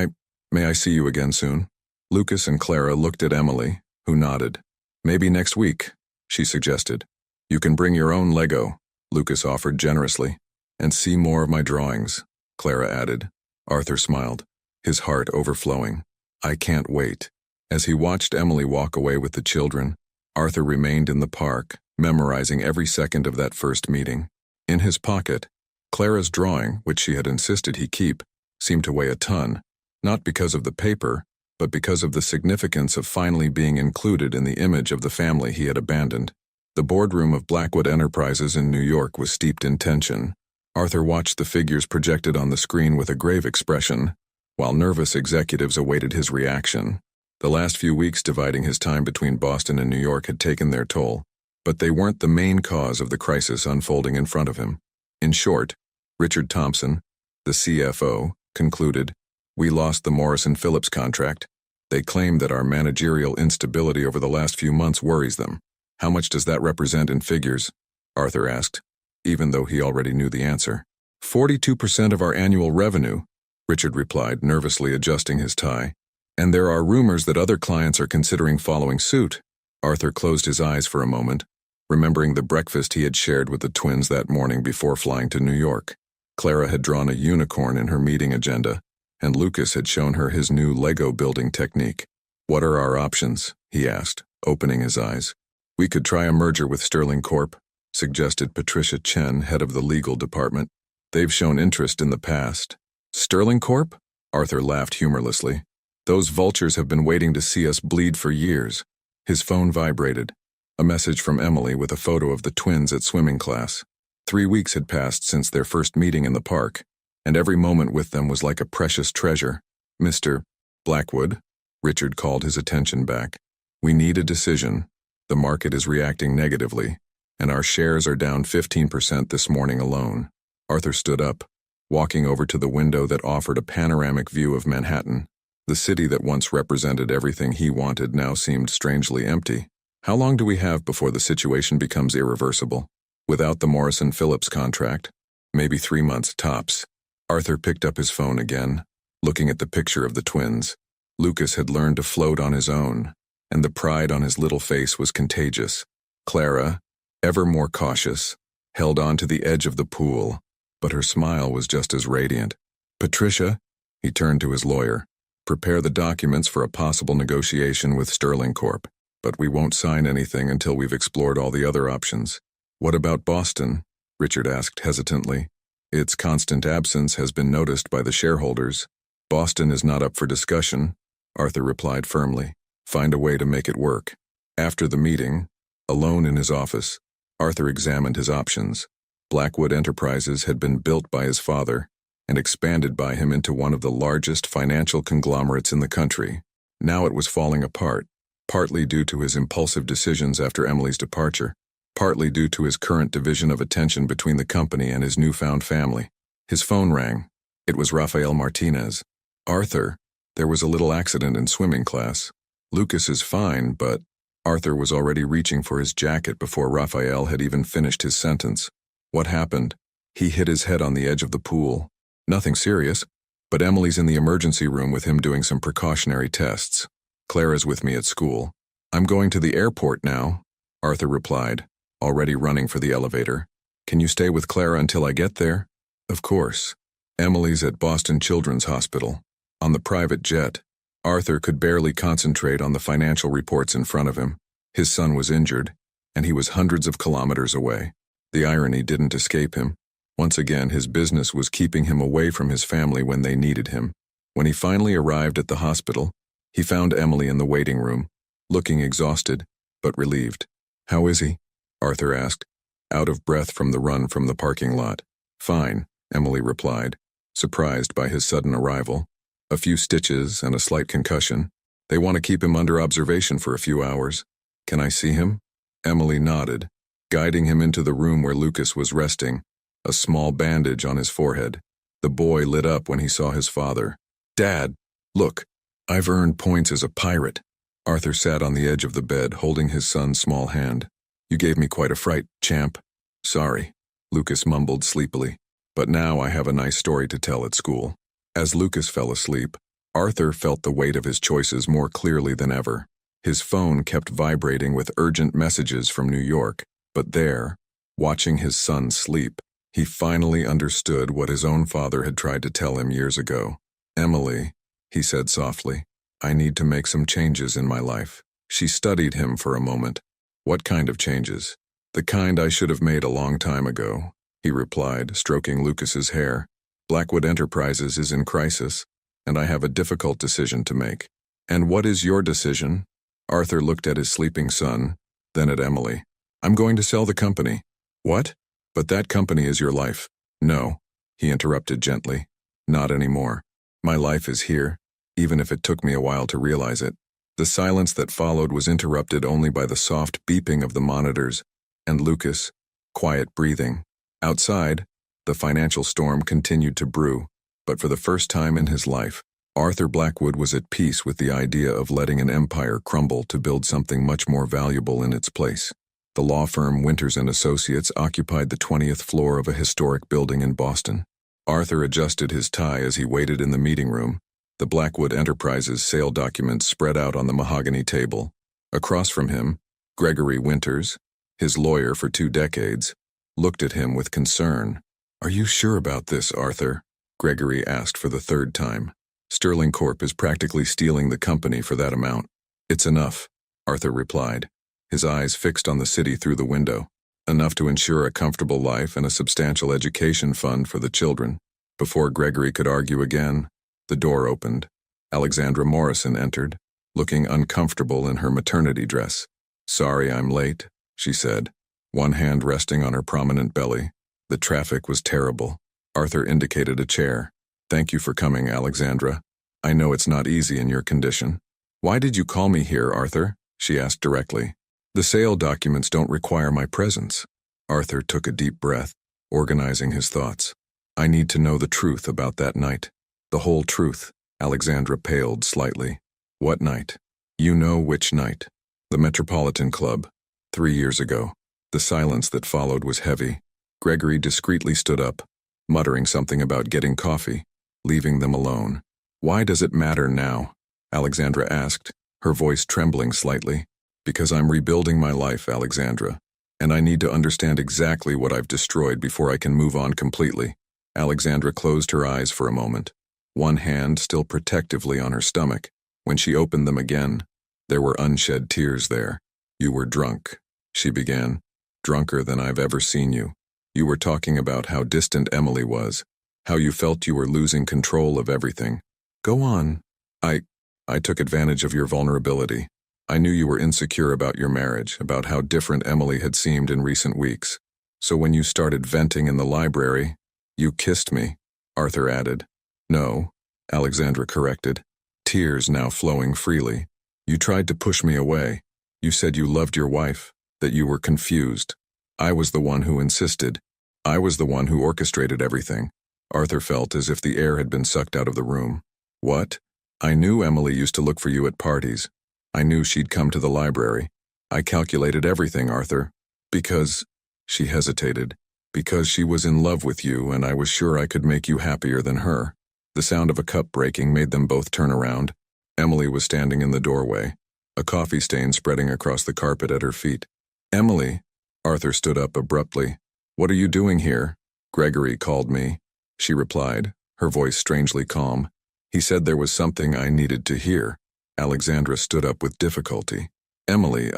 [SPEAKER 1] I see you again soon? Lucas and Clara looked at Emily, who nodded. Maybe next week, she suggested. You can bring your own Lego, Lucas offered generously. And see more of my drawings, Clara added. Arthur smiled, his heart overflowing. I can't wait. As he watched Emily walk away with the children, Arthur remained in the park, memorizing every second of that first meeting. In his pocket, Clara's drawing, which she had insisted he keep, seemed to weigh a ton, not because of the paper, but because of the significance of finally being included in the image of the family he had abandoned. The boardroom of Blackwood Enterprises in New York was steeped in tension. Arthur watched the figures projected on the screen with a grave expression, while nervous executives awaited his reaction. The last few weeks dividing his time between Boston and New York had taken their toll, but they weren't the main cause of the crisis unfolding in front of him. In short, Richard Thompson, the CFO, concluded, "We lost the Morrison Phillips contract. They claim that our managerial instability over the last few months worries them. How much does that represent in figures?" Arthur asked, even though he already knew the answer. 42% of our annual revenue, Richard replied, nervously adjusting his tie. And there are rumors that other clients are considering following suit. Arthur closed his eyes for a moment, remembering the breakfast he had shared with the twins that morning before flying to New York. Clara had drawn a unicorn in her meeting agenda, and Lucas had shown her his new Lego building technique. What are our options? He asked, opening his eyes. We could try a merger with Sterling Corp, suggested Patricia Chen, head of the legal department. They've shown interest in the past. Sterling Corp? Arthur laughed humorlessly. Those vultures have been waiting to see us bleed for years. His phone vibrated. A message from Emily with a photo of the twins at swimming class. 3 weeks had passed since their first meeting in the park, and every moment with them was like a precious treasure. Mr. Blackwood, Richard called his attention back. We need a decision. The market is reacting negatively, and our shares are down 15% this morning alone. Arthur stood up, walking over to the window that offered a panoramic view of Manhattan. The city that once represented everything he wanted now seemed strangely empty. How long do we have before the situation becomes irreversible? Without the Morrison Phillips contract, maybe 3 months tops. Arthur picked up his phone again, looking at the picture of the twins. Lucas had learned to float on his own, and the pride on his little face was contagious. Clara, ever more cautious, held on to the edge of the pool, but her smile was just as radiant. Patricia, he turned to his lawyer, prepare the documents for a possible negotiation with Sterling Corp, but we won't sign anything until we've explored all the other options. What about Boston? Richard asked hesitantly. Its constant absence has been noticed by the shareholders. Boston is not up for discussion, Arthur replied firmly. Find a way to make it work. After the meeting, alone in his office, Arthur examined his options. Blackwood Enterprises had been built by his father and expanded by him into one of the largest financial conglomerates in the country. Now it was falling apart, partly due to his impulsive decisions after Emily's departure, partly due to his current division of attention between the company and his newfound family. His phone rang. It was Rafael Martinez. Arthur, there was a little accident in swimming class. Lucas is fine, but Arthur was already reaching for his jacket before Rafael had even finished his sentence. What happened? He hit his head on the edge of the pool. Nothing serious, but Emily's in the emergency room with him doing some precautionary tests. Clara's with me at school. I'm going to the airport now, Arthur replied, already running for the elevator. Can you stay with Clara until I get there? Of course. Emily's at Boston Children's Hospital. On the private jet, Arthur could barely concentrate on the financial reports in front of him. His son was injured, and he was hundreds of kilometers away. The irony didn't escape him. Once again, his business was keeping him away from his family when they needed him. When he finally arrived at the hospital, he found Emily in the waiting room, looking exhausted, but relieved. How is he? Arthur asked, out of breath from the run from the parking lot. Fine, Emily replied, surprised by his sudden arrival. A few stitches and a slight concussion. They want to keep him under observation for a few hours. Can I see him? Emily nodded, guiding him into the room where Lucas was resting, a small bandage on his forehead. The boy lit up when he saw his father. Dad, look, I've earned points as a pirate. Arthur sat on the edge of the bed, holding his son's small hand. You gave me quite a fright, champ. Sorry, Lucas mumbled sleepily. But now I have a nice story to tell at school. As Lucas fell asleep, Arthur felt the weight of his choices more clearly than ever. His phone kept vibrating with urgent messages from New York, but there, watching his son sleep, he finally understood what his own father had tried to tell him years ago. "Emily," he said softly, "I need to make some changes in my life." She studied him for a moment. "What kind of changes?" "The kind I should have made a long time ago," he replied, stroking Lucas's hair. "Blackwood Enterprises is in crisis, and I have a difficult decision to make." "And what is your decision?" Arthur looked at his sleeping son, then at Emily. "I'm going to sell the company." "What?" "But that company is your life." "No," he interrupted gently. "Not anymore. My life is here, even if it took me a while to realize it." The silence that followed was interrupted only by the soft beeping of the monitors, and Lucas, quiet breathing. Outside, the financial storm continued to brew, but for the first time in his life, Arthur Blackwood was at peace with the idea of letting an empire crumble to build something much more valuable in its place. The law firm Winters & Associates occupied the 20th floor of a historic building in Boston. Arthur adjusted his tie as he waited in the meeting room, the Blackwood Enterprises sale documents spread out on the mahogany table. Across from him, Gregory Winters, his lawyer for 2 decades, looked at him with concern. "Are you sure about this, Arthur?" Gregory asked for the 3rd time. "Sterling Corp is practically stealing the company for that amount." "It's enough," Arthur replied, his eyes fixed on the city through the window. "Enough to ensure a comfortable life and a substantial education fund for the children." Before Gregory could argue again, the door opened. Alexandra Morrison entered, looking uncomfortable in her maternity dress. "Sorry I'm late," she said, one hand resting on her prominent belly. "The traffic was terrible." Arthur indicated a chair. "Thank you for coming, Alexandra. I know it's not easy in your condition." "Why did you call me here, Arthur?" she asked directly. "The sale documents don't require my presence." Arthur took a deep breath, organizing his thoughts. "I need to know the truth about that night." "The whole truth." Alexandra paled slightly. "What night?" "You know which night." "The Metropolitan Club. 3 years ago." The silence that followed was heavy. Gregory discreetly stood up, muttering something about getting coffee, leaving them alone. "Why does it matter now?" Alexandra asked, her voice trembling slightly. "Because I'm rebuilding my life, Alexandra, and I need to understand exactly what I've destroyed before I can move on completely." Alexandra closed her eyes for a moment, one hand still protectively on her stomach. When she opened them again, there were unshed tears there. "You were drunk," she began, "drunker than I've ever seen you. You were talking about how distant Emily was, how you felt you were losing control of everything." "Go on." I took advantage of your vulnerability. I knew you were insecure about your marriage, about how different Emily had seemed in recent weeks. So when you started venting in the library, you kissed me," Arthur added. "No," Alexandra corrected, tears now flowing freely. "You tried to push me away. You said you loved your wife, that you were confused. I was the one who insisted. I was the one who orchestrated everything." Arthur felt as if the air had been sucked out of the room. "What?" "I knew Emily used to look for you at parties. I knew she'd come to the library. I calculated everything, Arthur. Because," she hesitated, "because she was in love with you and I was sure I could make you happier than her." The sound of a cup breaking made them both turn around. Emily was standing in the doorway, a coffee stain spreading across the carpet at her feet. "Emily," Arthur stood up abruptly. "What are you doing here?" "Gregory called me," she replied, her voice strangely calm. "He said there was something I needed to hear." Alexandra stood up with difficulty. "Emily,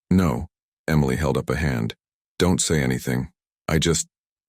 [SPEAKER 1] No." Emily held up a hand. "Don't say anything. I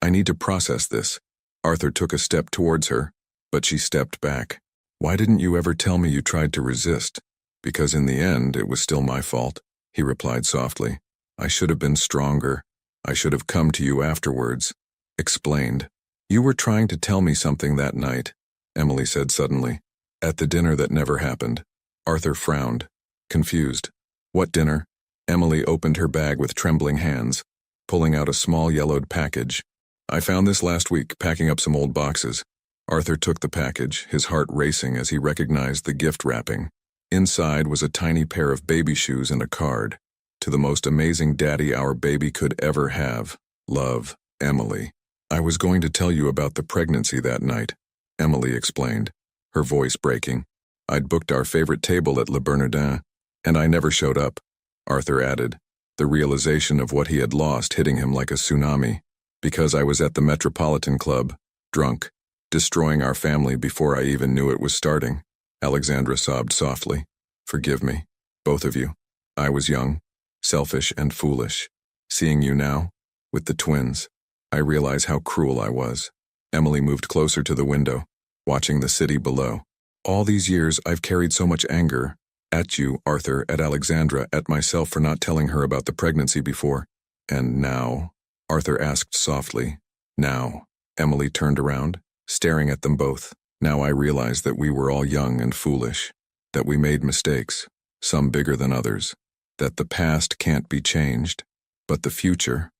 [SPEAKER 1] need to process this." Arthur took a step towards her, but she stepped back. "Why didn't you ever tell me you tried to resist?" "Because in the end, it was still my fault," he replied softly. "I should have been stronger. I should have come to you afterwards." Explained. "You were trying to tell me something that night," Emily said suddenly. "At the dinner that never happened." Arthur frowned, confused. "What dinner?" Emily opened her bag with trembling hands, pulling out a small yellowed package. "I found this last week, packing up some old boxes." Arthur took the package, his heart racing as he recognized the gift wrapping. Inside was a tiny pair of baby shoes and a card. "To the most amazing daddy our baby could ever have. Love, Emily." "I was going to tell you about the pregnancy that night," Emily explained, her voice breaking. "I'd booked our favorite table at Le Bernardin, And I never showed up, Arthur added, the realization of what he had lost hitting him like a tsunami. Because I was at the Metropolitan Club, drunk, destroying our family before I even knew it was starting. Alexandra sobbed softly. Forgive me, both of you. I was young, selfish, and foolish. Seeing you now, with the twins, I realize how cruel I was. Emily moved closer to the window, watching the city below. All these years I've carried so much anger. At you, Arthur, at Alexandra, at myself for not telling her about the pregnancy before. And now? Arthur asked softly. Now? Emily turned around, staring at them both. Now I realize that we were all young and foolish, that we made mistakes, some bigger than others, that the past can't be changed. But the future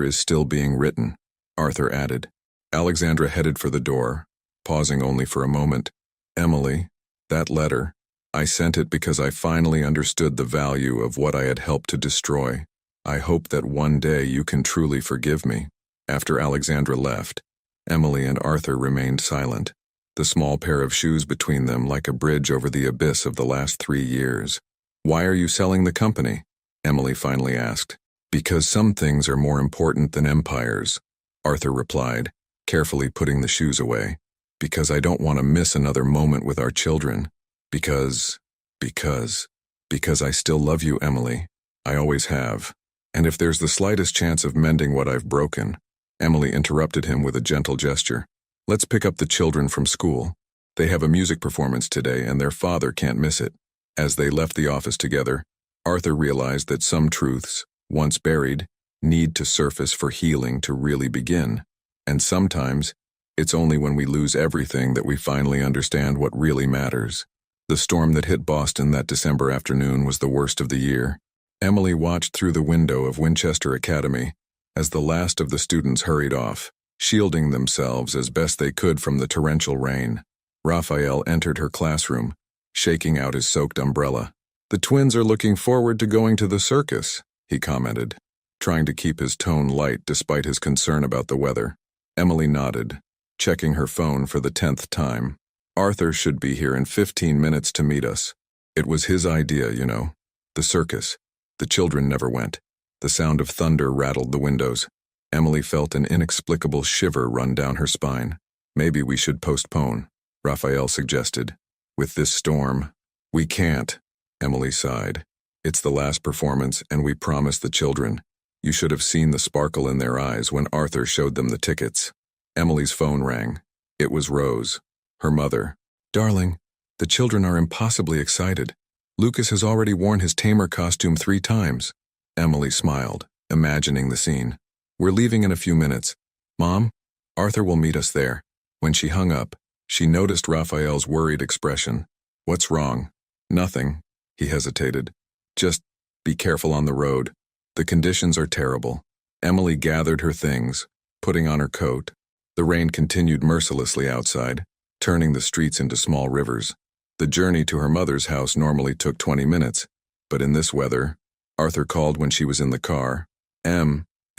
[SPEAKER 1] is still being written, Arthur added. Alexandra headed for the door, pausing only for a moment. Emily, that letter, I sent it because I finally understood the value of what I had helped to destroy. I hope that one day you can truly forgive me. After Alexandra left, Emily and Arthur remained silent, the small pair of shoes between them like a bridge over the abyss of the last 3 years. Why are you selling the company? Emily finally asked. Because some things are more important than empires, Arthur replied, carefully putting the shoes away. Because I don't want to miss another moment with our children. Because I still love you, Emily. I always have. And if there's the slightest chance of mending what I've broken, Emily interrupted him with a gentle gesture. Let's pick up the children from school. They have a music performance today and their father can't miss it. As they left the office together, Arthur realized that some truths, once buried, need to surface for healing to really begin. And sometimes, it's only when we lose everything that we finally understand what really matters. The storm that hit Boston that December afternoon was the worst of the year. Emily watched through the window of Winchester Academy as the last of the students hurried off, shielding themselves as best they could from the torrential rain. Raphael entered her classroom, shaking out his soaked umbrella. The twins are looking forward to going to the circus, he commented, trying to keep his tone light despite his concern about the weather. Emily nodded, checking her phone for the 10th time. Arthur should be here in 15 minutes to meet us. It was his idea, you know. The circus. The children never went. The sound of thunder rattled the windows. Emily felt an inexplicable shiver run down her spine. Maybe we should postpone, Raphael suggested. With this storm, we can't, Emily sighed. It's the last performance and we promised the children. You should have seen the sparkle in their eyes when Arthur showed them the tickets. Emily's phone rang. It was Rose, her mother. Darling, the children are impossibly excited. Lucas has already worn his tamer costume 3 times. Emily smiled, imagining the scene. We're leaving in a few minutes. Mom, Arthur will meet us there. When she hung up, she noticed Raphael's worried expression. What's wrong? Nothing, he hesitated. Just be careful on the road. The conditions are terrible. Emily gathered her things, putting on her coat. The rain continued mercilessly outside, turning the streets into small rivers. The journey to her mother's house normally took 20 minutes, but in this weather, Arthur called when she was in the car.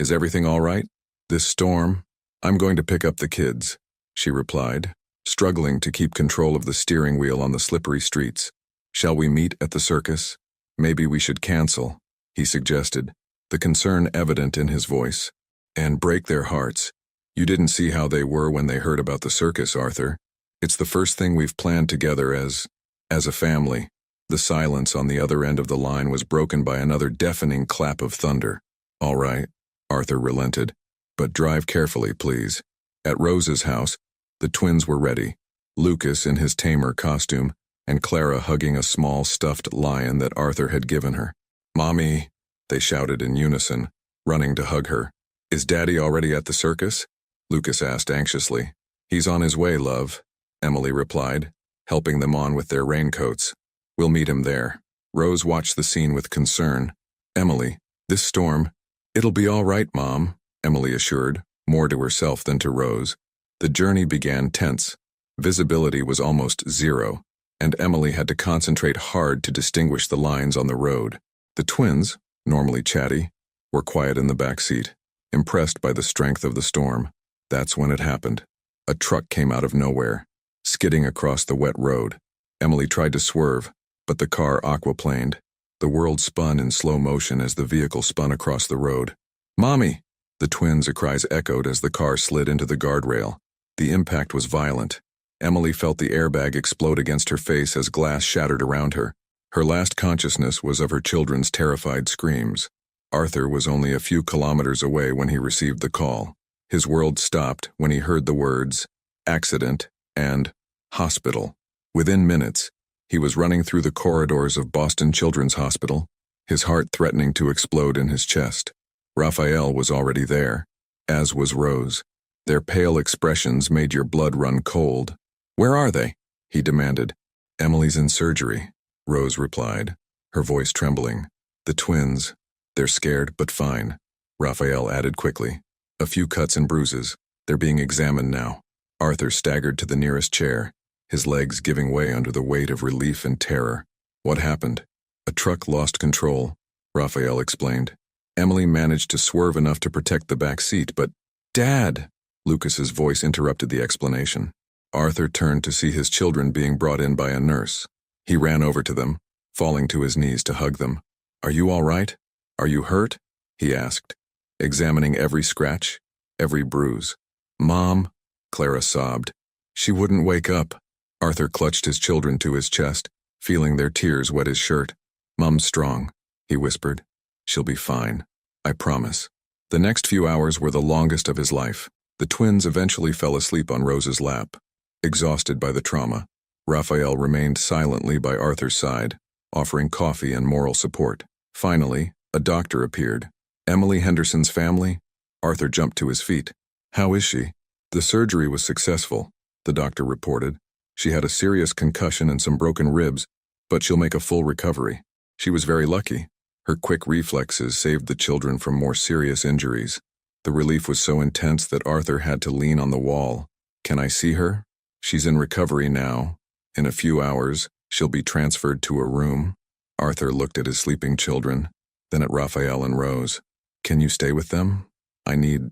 [SPEAKER 1] Is everything all right? This storm? I'm going to pick up the kids, she replied, struggling to keep control of the steering wheel on the slippery streets. Shall we meet at the circus? Maybe we should cancel, he suggested, the concern evident in his voice. And break their hearts. You didn't see how they were when they heard about the circus, Arthur. It's the first thing we've planned together as a family. The silence on the other end of the line was broken by another deafening clap of thunder. All right, Arthur relented, but drive carefully, please. At Rose's house, the twins were ready, Lucas in his tamer costume, and Clara hugging a small stuffed lion that Arthur had given her. Mommy, they shouted in unison, running to hug her. Is Daddy already at the circus? Lucas asked anxiously. He's on his way, love, Emily replied, helping them on with their raincoats. We'll meet him there. Rose watched the scene with concern. Emily, this storm. It'll be all right, Mom, Emily assured, more to herself than to Rose. The journey began tense. Visibility was almost zero, and Emily had to concentrate hard to distinguish the lines on the road. The twins, normally chatty, were quiet in the back seat, impressed by the strength of the storm. That's when it happened. A truck came out of nowhere, skidding across the wet road. Emily tried to swerve, but the car aquaplaned. The world spun in slow motion as the vehicle spun across the road. "Mommy!" The twins' cries echoed as the car slid into the guardrail. The impact was violent. Emily felt the airbag explode against her face as glass shattered around her. Her last consciousness was of her children's terrified screams. Arthur was only a few kilometers away when he received the call. His world stopped when he heard the words, "accident," and "hospital." Within minutes, he was running through the corridors of Boston Children's Hospital, his heart threatening to explode in his chest. Raphael was already there, as was Rose. Their pale expressions made your blood run cold. "Where are they?" he demanded. "Emily's in surgery," Rose replied, her voice trembling. "The twins, they're scared but fine," Raphael added quickly. "A few cuts and bruises. They're being examined now." Arthur staggered to the nearest chair, his legs giving way under the weight of relief and terror. "What happened?" "A truck lost control," Raphael explained. "Emily managed to swerve enough to protect the back seat, but—" "Dad!" Lucas's voice interrupted the explanation. Arthur turned to see his children being brought in by a nurse. He ran over to them, falling to his knees to hug them. "Are you all right? Are you hurt?" he asked, examining every scratch, every bruise. "Mom," Clara sobbed. "She wouldn't wake up." Arthur clutched his children to his chest, feeling their tears wet his shirt. "Mom's strong," he whispered. "She'll be fine. I promise." The next few hours were the longest of his life. The twins eventually fell asleep on Rose's lap. Exhausted by the trauma, Raphael remained silently by Arthur's side, offering coffee and moral support. Finally, a doctor appeared. "Emily Henderson's family?" Arthur jumped to his feet. "How is she?" "The surgery was successful," the doctor reported. "She had a serious concussion and some broken ribs, but she'll make a full recovery. She was very lucky. Her quick reflexes saved the children from more serious injuries." The relief was so intense that Arthur had to lean on the wall. "Can I see her?" "She's in recovery now. In a few hours, she'll be transferred to a room." Arthur looked at his sleeping children, then at Raphael and Rose. "Can you stay with them? I need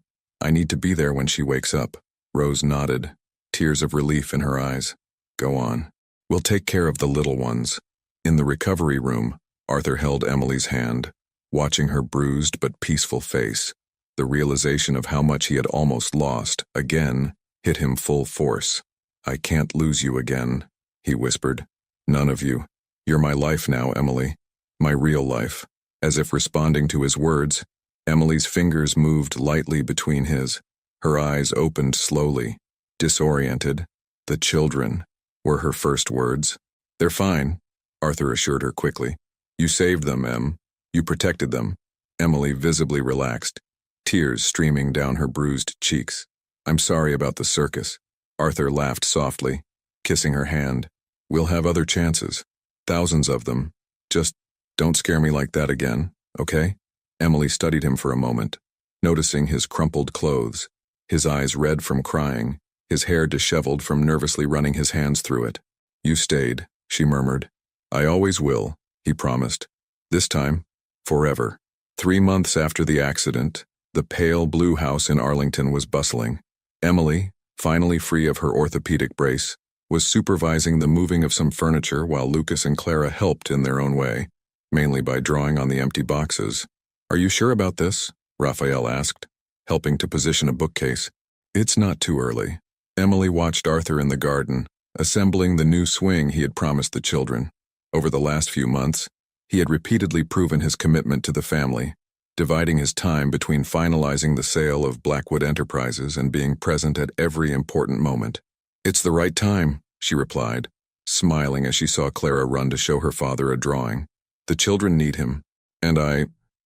[SPEAKER 1] to be there when she wakes up." Rose nodded, tears of relief in her eyes. "Go on. We'll take care of the little ones." In the recovery room, Arthur held Emily's hand, watching her bruised but peaceful face. The realization of how much he had almost lost, again, hit him full force. "I can't lose you again," he whispered. "None of you. You're my life now, Emily. My real life." As if responding to his words, Emily's fingers moved lightly between his. Her eyes opened slowly. "Disoriented. The children," were her first words. "They're fine," Arthur assured her quickly. "You saved them, Em. You protected them." Emily visibly relaxed, tears streaming down her bruised cheeks. "I'm sorry about the circus." Arthur laughed softly, kissing her hand. "We'll have other chances. Thousands of them. Just don't scare me like that again, okay?" Emily studied him for a moment, noticing his crumpled clothes, his eyes red from crying, his hair disheveled from nervously running his hands through it. "You stayed," she murmured. "I always will," he promised. "This time, forever." 3 months after the accident, the pale blue house in Arlington was bustling. Emily, finally free of her orthopedic brace, was supervising the moving of some furniture while Lucas and Clara helped in their own way, mainly by drawing on the empty boxes. "Are you sure about this?" Raphael asked, helping to position a bookcase. "It's not too early." Emily watched Arthur in the garden, assembling the new swing he had promised the children. Over the last few months, he had repeatedly proven his commitment to the family, dividing his time between finalizing the sale of Blackwood Enterprises and being present at every important moment. "It's the right time," she replied, smiling as she saw Clara run to show her father a drawing. "The children need him, and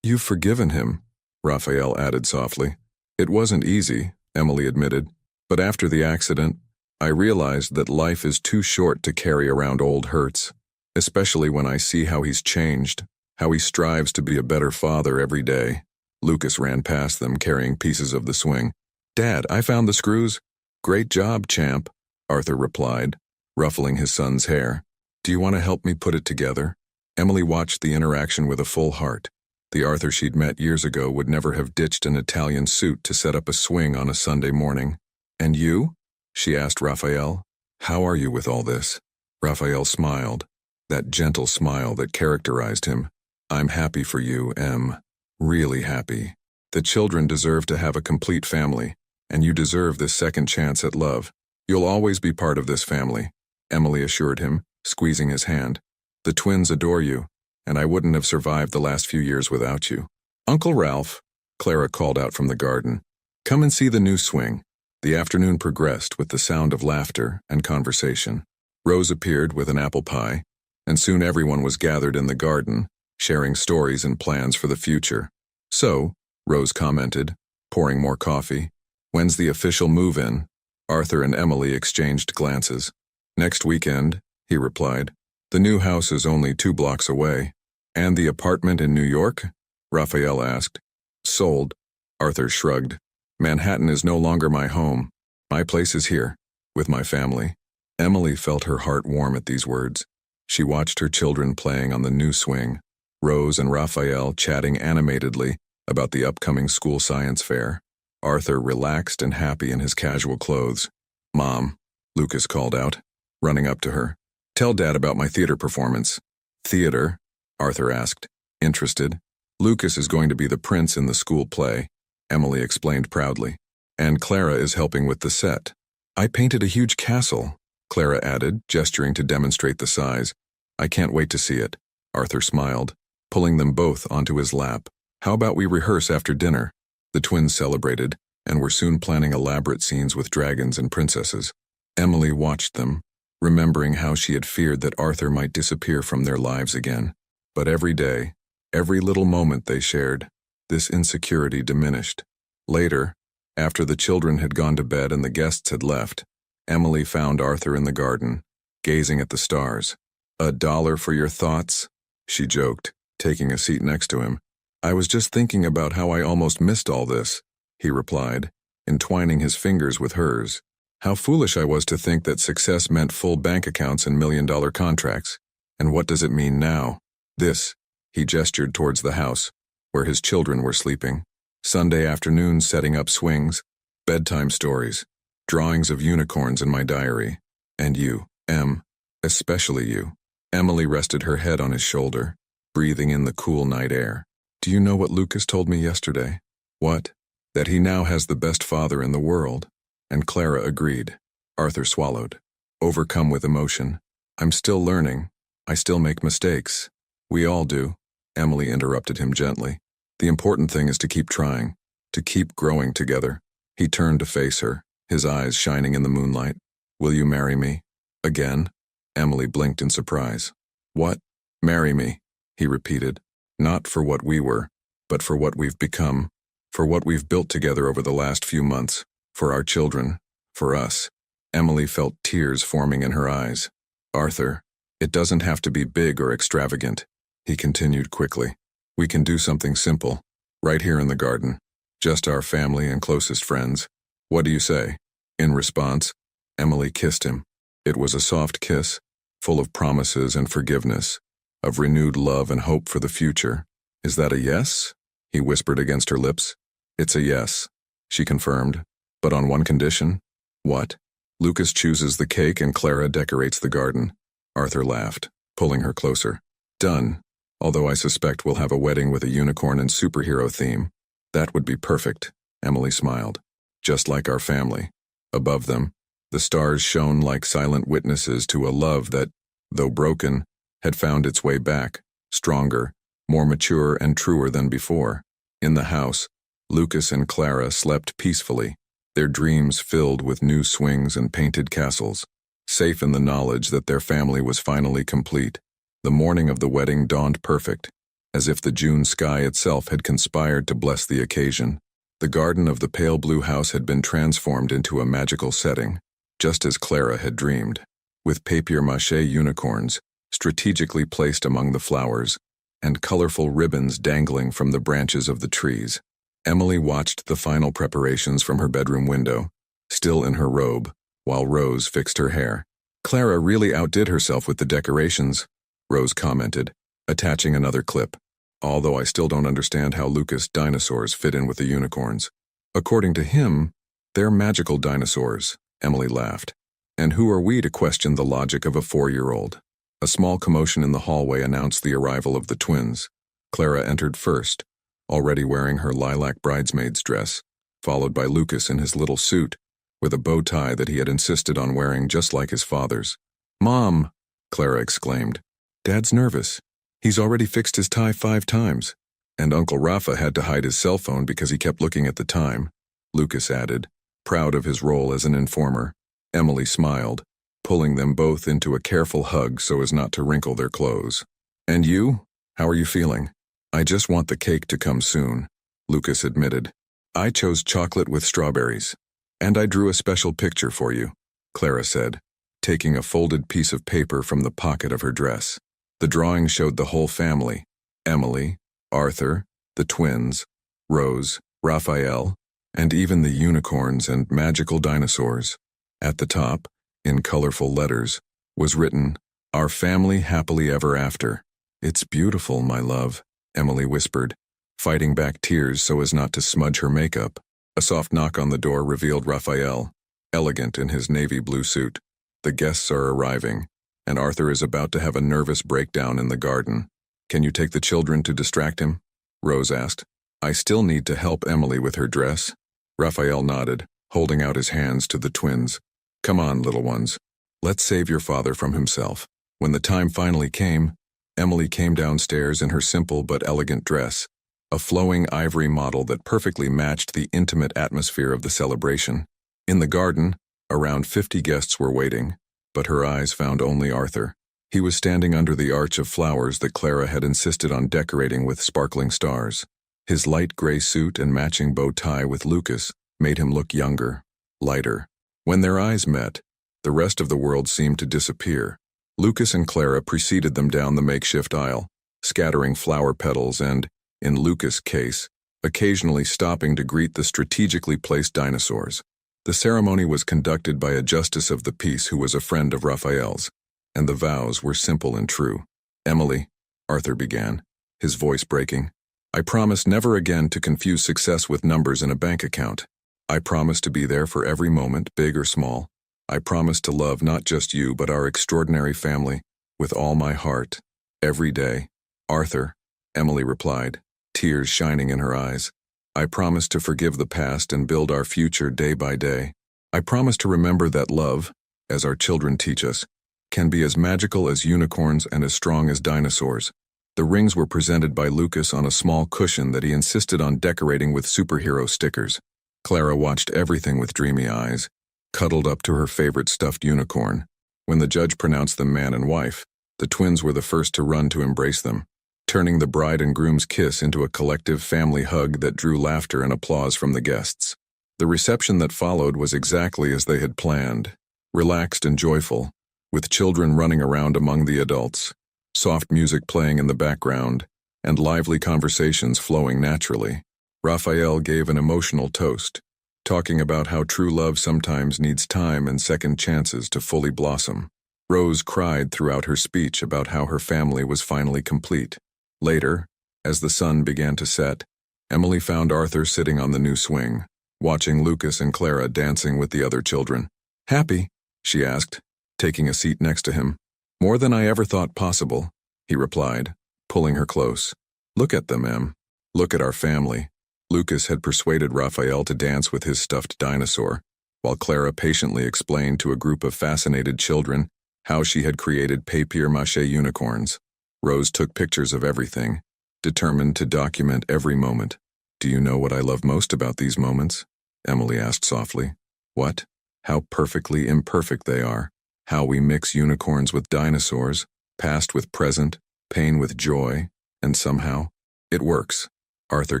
[SPEAKER 1] You've forgiven him," Raphael added softly. "It wasn't easy," Emily admitted, "but after the accident, I realized that life is too short to carry around old hurts, especially when I see how he's changed, how he strives to be a better father every day." Lucas ran past them carrying pieces of the swing. "Dad, I found the screws." "Great job, champ," Arthur replied, ruffling his son's hair. "Do you want to help me put it together?" Emily watched the interaction with a full heart. The Arthur she'd met years ago would never have ditched an Italian suit to set up a swing on a Sunday morning. "And you?" she asked Raphael. "How are you with all this?" Raphael smiled. that gentle smile that characterized him. I'm happy for you, Em. Really happy. The children deserve to have a complete family, and you deserve this second chance at love. You'll always be part of this family, Emily assured him, squeezing his hand. The twins adore you, and I wouldn't have survived the last few years without you. Uncle Ralph, Clara called out from the garden. Come and see the new swing. The afternoon progressed with the sound of laughter and conversation. Rose appeared with an apple pie, and soon everyone was gathered in the garden, sharing stories and plans for the future. So, Rose commented, pouring more coffee, when's the official move-in? Arthur and Emily exchanged glances. Next weekend, he replied. The new house is only 2 blocks away. And the apartment in New York? Raphael asked. Sold. Arthur shrugged. Manhattan is no longer my home. My place is here, with my family. Emily felt her heart warm at these words. She watched her children playing on the new swing, Rose and Raphael chatting animatedly about the upcoming school science fair. Arthur relaxed and happy in his casual clothes. Mom, Lucas called out, running up to her. Tell Dad about my theater performance. Theater? Arthur asked, interested. Lucas is going to be the prince in the school play, Emily explained proudly. And Clara is helping with the set. I painted a huge castle, Clara added, gesturing to demonstrate the size. I can't wait to see it. Arthur smiled, pulling them both onto his lap. How about we rehearse after dinner? The twins celebrated, and were soon planning elaborate scenes with dragons and princesses. Emily watched them, remembering how she had feared that Arthur might disappear from their lives again. But every day, every little moment they shared, this insecurity diminished. Later, after the children had gone to bed and the guests had left, Emily found Arthur in the garden, gazing at the stars. $1 for your thoughts? She joked, taking a seat next to him. I was just thinking about how I almost missed all this, he replied, entwining his fingers with hers. How foolish I was to think that success meant full bank accounts and million-dollar contracts. And what does it mean now? This, he gestured towards the house, where his children were sleeping. Sunday afternoons setting up swings, bedtime stories, drawings of unicorns in my diary. And you, Em, especially you. Emily rested her head on his shoulder, breathing in the cool night air. Do you know what Lucas told me yesterday? What? That he now has the best father in the world. And Clara agreed. Arthur swallowed, overcome with emotion. I'm still learning. I still make mistakes. We all do. Emily interrupted him gently. The important thing is to keep trying, to keep growing together. He turned to face her, his eyes shining in the moonlight. Will you marry me? Again? Emily blinked in surprise. What? Marry me, he repeated. Not for what we were, but for what we've become, for what we've built together over the last few months, for our children, for us. Emily felt tears forming in her eyes. Arthur, it doesn't have to be big or extravagant, he continued quickly. We can do something simple, right here in the garden. Just our family and closest friends. What do you say? In response, Emily kissed him. It was a soft kiss, full of promises and forgiveness, of renewed love and hope for the future. Is that a yes? He whispered against her lips. It's a yes, she confirmed, but on one condition. What? Lucas chooses the cake and Clara decorates the garden. Arthur laughed, pulling her closer. Done. Although I suspect we'll have a wedding with a unicorn and superhero theme. That would be perfect, Emily smiled. Just like our family. Above them, the stars shone like silent witnesses to a love that, though broken, had found its way back, stronger, more mature and truer than before. In the house, Lucas and Clara slept peacefully, their dreams filled with new swings and painted castles, safe in the knowledge that their family was finally complete. The morning of the wedding dawned perfect, as if the June sky itself had conspired to bless the occasion. The garden of the pale blue house had been transformed into a magical setting, just as Clara had dreamed, with papier-mâché unicorns strategically placed among the flowers, and colorful ribbons dangling from the branches of the trees. Emily watched the final preparations from her bedroom window, still in her robe, while Rose fixed her hair. Clara really outdid herself with the decorations, Rose commented, attaching another clip. Although I still don't understand how Lucas dinosaurs fit in with the unicorns. According to him, they're magical dinosaurs, Emily laughed. And who are we to question the logic of a 4-year-old? A small commotion in the hallway announced the arrival of the twins. Clara entered first, already wearing her lilac bridesmaid's dress, followed by Lucas in his little suit, with a bow tie that he had insisted on wearing just like his father's. "Mom!" Clara exclaimed. "Dad's nervous. He's already fixed his tie 5 times." "And Uncle Rafa had to hide his cell phone because he kept looking at the time," Lucas added, proud of his role as an informer. Emily smiled, pulling them both into a careful hug so as not to wrinkle their clothes. "And you? How are you feeling?" "I just want the cake to come soon," Lucas admitted. "I chose chocolate with strawberries. And I drew a special picture for you," Clara said, taking a folded piece of paper from the pocket of her dress. The drawing showed the whole family: Emily, Arthur, the twins, Rose, Raphael, and even the unicorns and magical dinosaurs. At the top, in colorful letters, was written, "Our family happily ever after." "It's beautiful, my love," Emily whispered, fighting back tears so as not to smudge her makeup. A soft knock on the door revealed Raphael, elegant in his navy blue suit. "The guests are arriving, and Arthur is about to have a nervous breakdown in the garden. Can you take the children to distract him?" Rose asked. "I still need to help Emily with her dress." Raphael nodded, holding out his hands to the twins. "Come on, little ones. Let's save your father from himself." When the time finally came, Emily came downstairs in her simple but elegant dress, a flowing ivory model that perfectly matched the intimate atmosphere of the celebration. In the garden, around 50 guests were waiting, but her eyes found only Arthur. He was standing under the arch of flowers that Clara had insisted on decorating with sparkling stars. His light gray suit and matching bow tie with Lucas made him look younger, lighter. When their eyes met, the rest of the world seemed to disappear. Lucas and Clara preceded them down the makeshift aisle, scattering flower petals and, in Lucas' case, occasionally stopping to greet the strategically placed dinosaurs. The ceremony was conducted by a justice of the peace who was a friend of Raphael's, and the vows were simple and true. "Emily," Arthur began, his voice breaking, "I promise never again to confuse success with numbers in a bank account. I promise to be there for every moment, big or small. I promise to love not just you but our extraordinary family, with all my heart, every day." "Arthur," Emily replied, tears shining in her eyes, "I promise to forgive the past and build our future day by day. I promise to remember that love, as our children teach us, can be as magical as unicorns and as strong as dinosaurs." The rings were presented by Lucas on a small cushion that he insisted on decorating with superhero stickers. Clara watched everything with dreamy eyes, cuddled up to her favorite stuffed unicorn. When the judge pronounced them man and wife, the twins were the first to run to embrace them, turning the bride and groom's kiss into a collective family hug that drew laughter and applause from the guests. The reception that followed was exactly as they had planned, relaxed and joyful, with children running around among the adults, soft music playing in the background, and lively conversations flowing naturally. Raphael gave an emotional toast, talking about how true love sometimes needs time and second chances to fully blossom. Rose cried throughout her speech about how her family was finally complete. Later, as the sun began to set, Emily found Arthur sitting on the new swing, watching Lucas and Clara dancing with the other children. "Happy?" she asked, taking a seat next to him. "More than I ever thought possible," he replied, pulling her close. "Look at them, Em. Look at our family." Lucas had persuaded Raphael to dance with his stuffed dinosaur, while Clara patiently explained to a group of fascinated children how she had created papier-mâché unicorns. Rose took pictures of everything, determined to document every moment. "Do you know what I love most about these moments?" Emily asked softly. "What?" "How perfectly imperfect they are. How we mix unicorns with dinosaurs, past with present, pain with joy, and somehow, it works." Arthur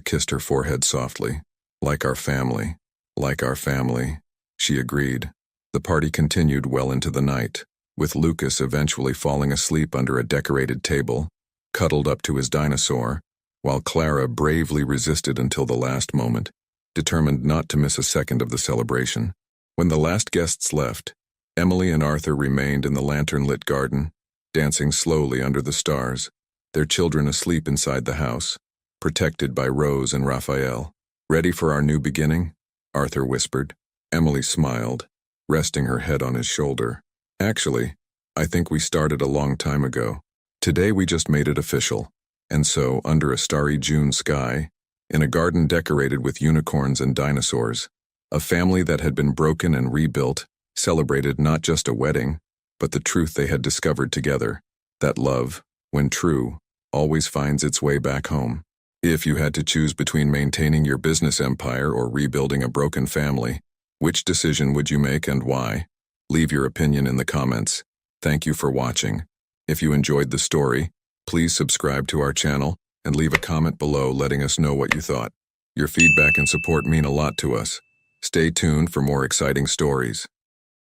[SPEAKER 1] kissed her forehead softly. "Like our family. Like our family," she agreed. The party continued well into the night, with Lucas eventually falling asleep under a decorated table, cuddled up to his dinosaur, while Clara bravely resisted until the last moment, determined not to miss a second of the celebration. When the last guests left, Emily and Arthur remained in the lantern-lit garden, dancing slowly under the stars, their children asleep inside the house, protected by Rose and Raphael. "Ready for our new beginning?" Arthur whispered. Emily smiled, resting her head on his shoulder. "Actually, I think we started a long time ago. Today we just made it official. And so, under a starry June sky, in a garden decorated with unicorns and dinosaurs, a family that had been broken and rebuilt celebrated not just a wedding, but the truth they had discovered together, that love, when true, always finds its way back home. If you had to choose between maintaining your business empire or rebuilding a broken family, which decision would you make and why? Leave your opinion in the comments. Thank you for watching. If you enjoyed the story, please subscribe to our channel and leave a comment below letting us know what you thought. Your feedback and support mean a lot to us. Stay tuned for more exciting stories.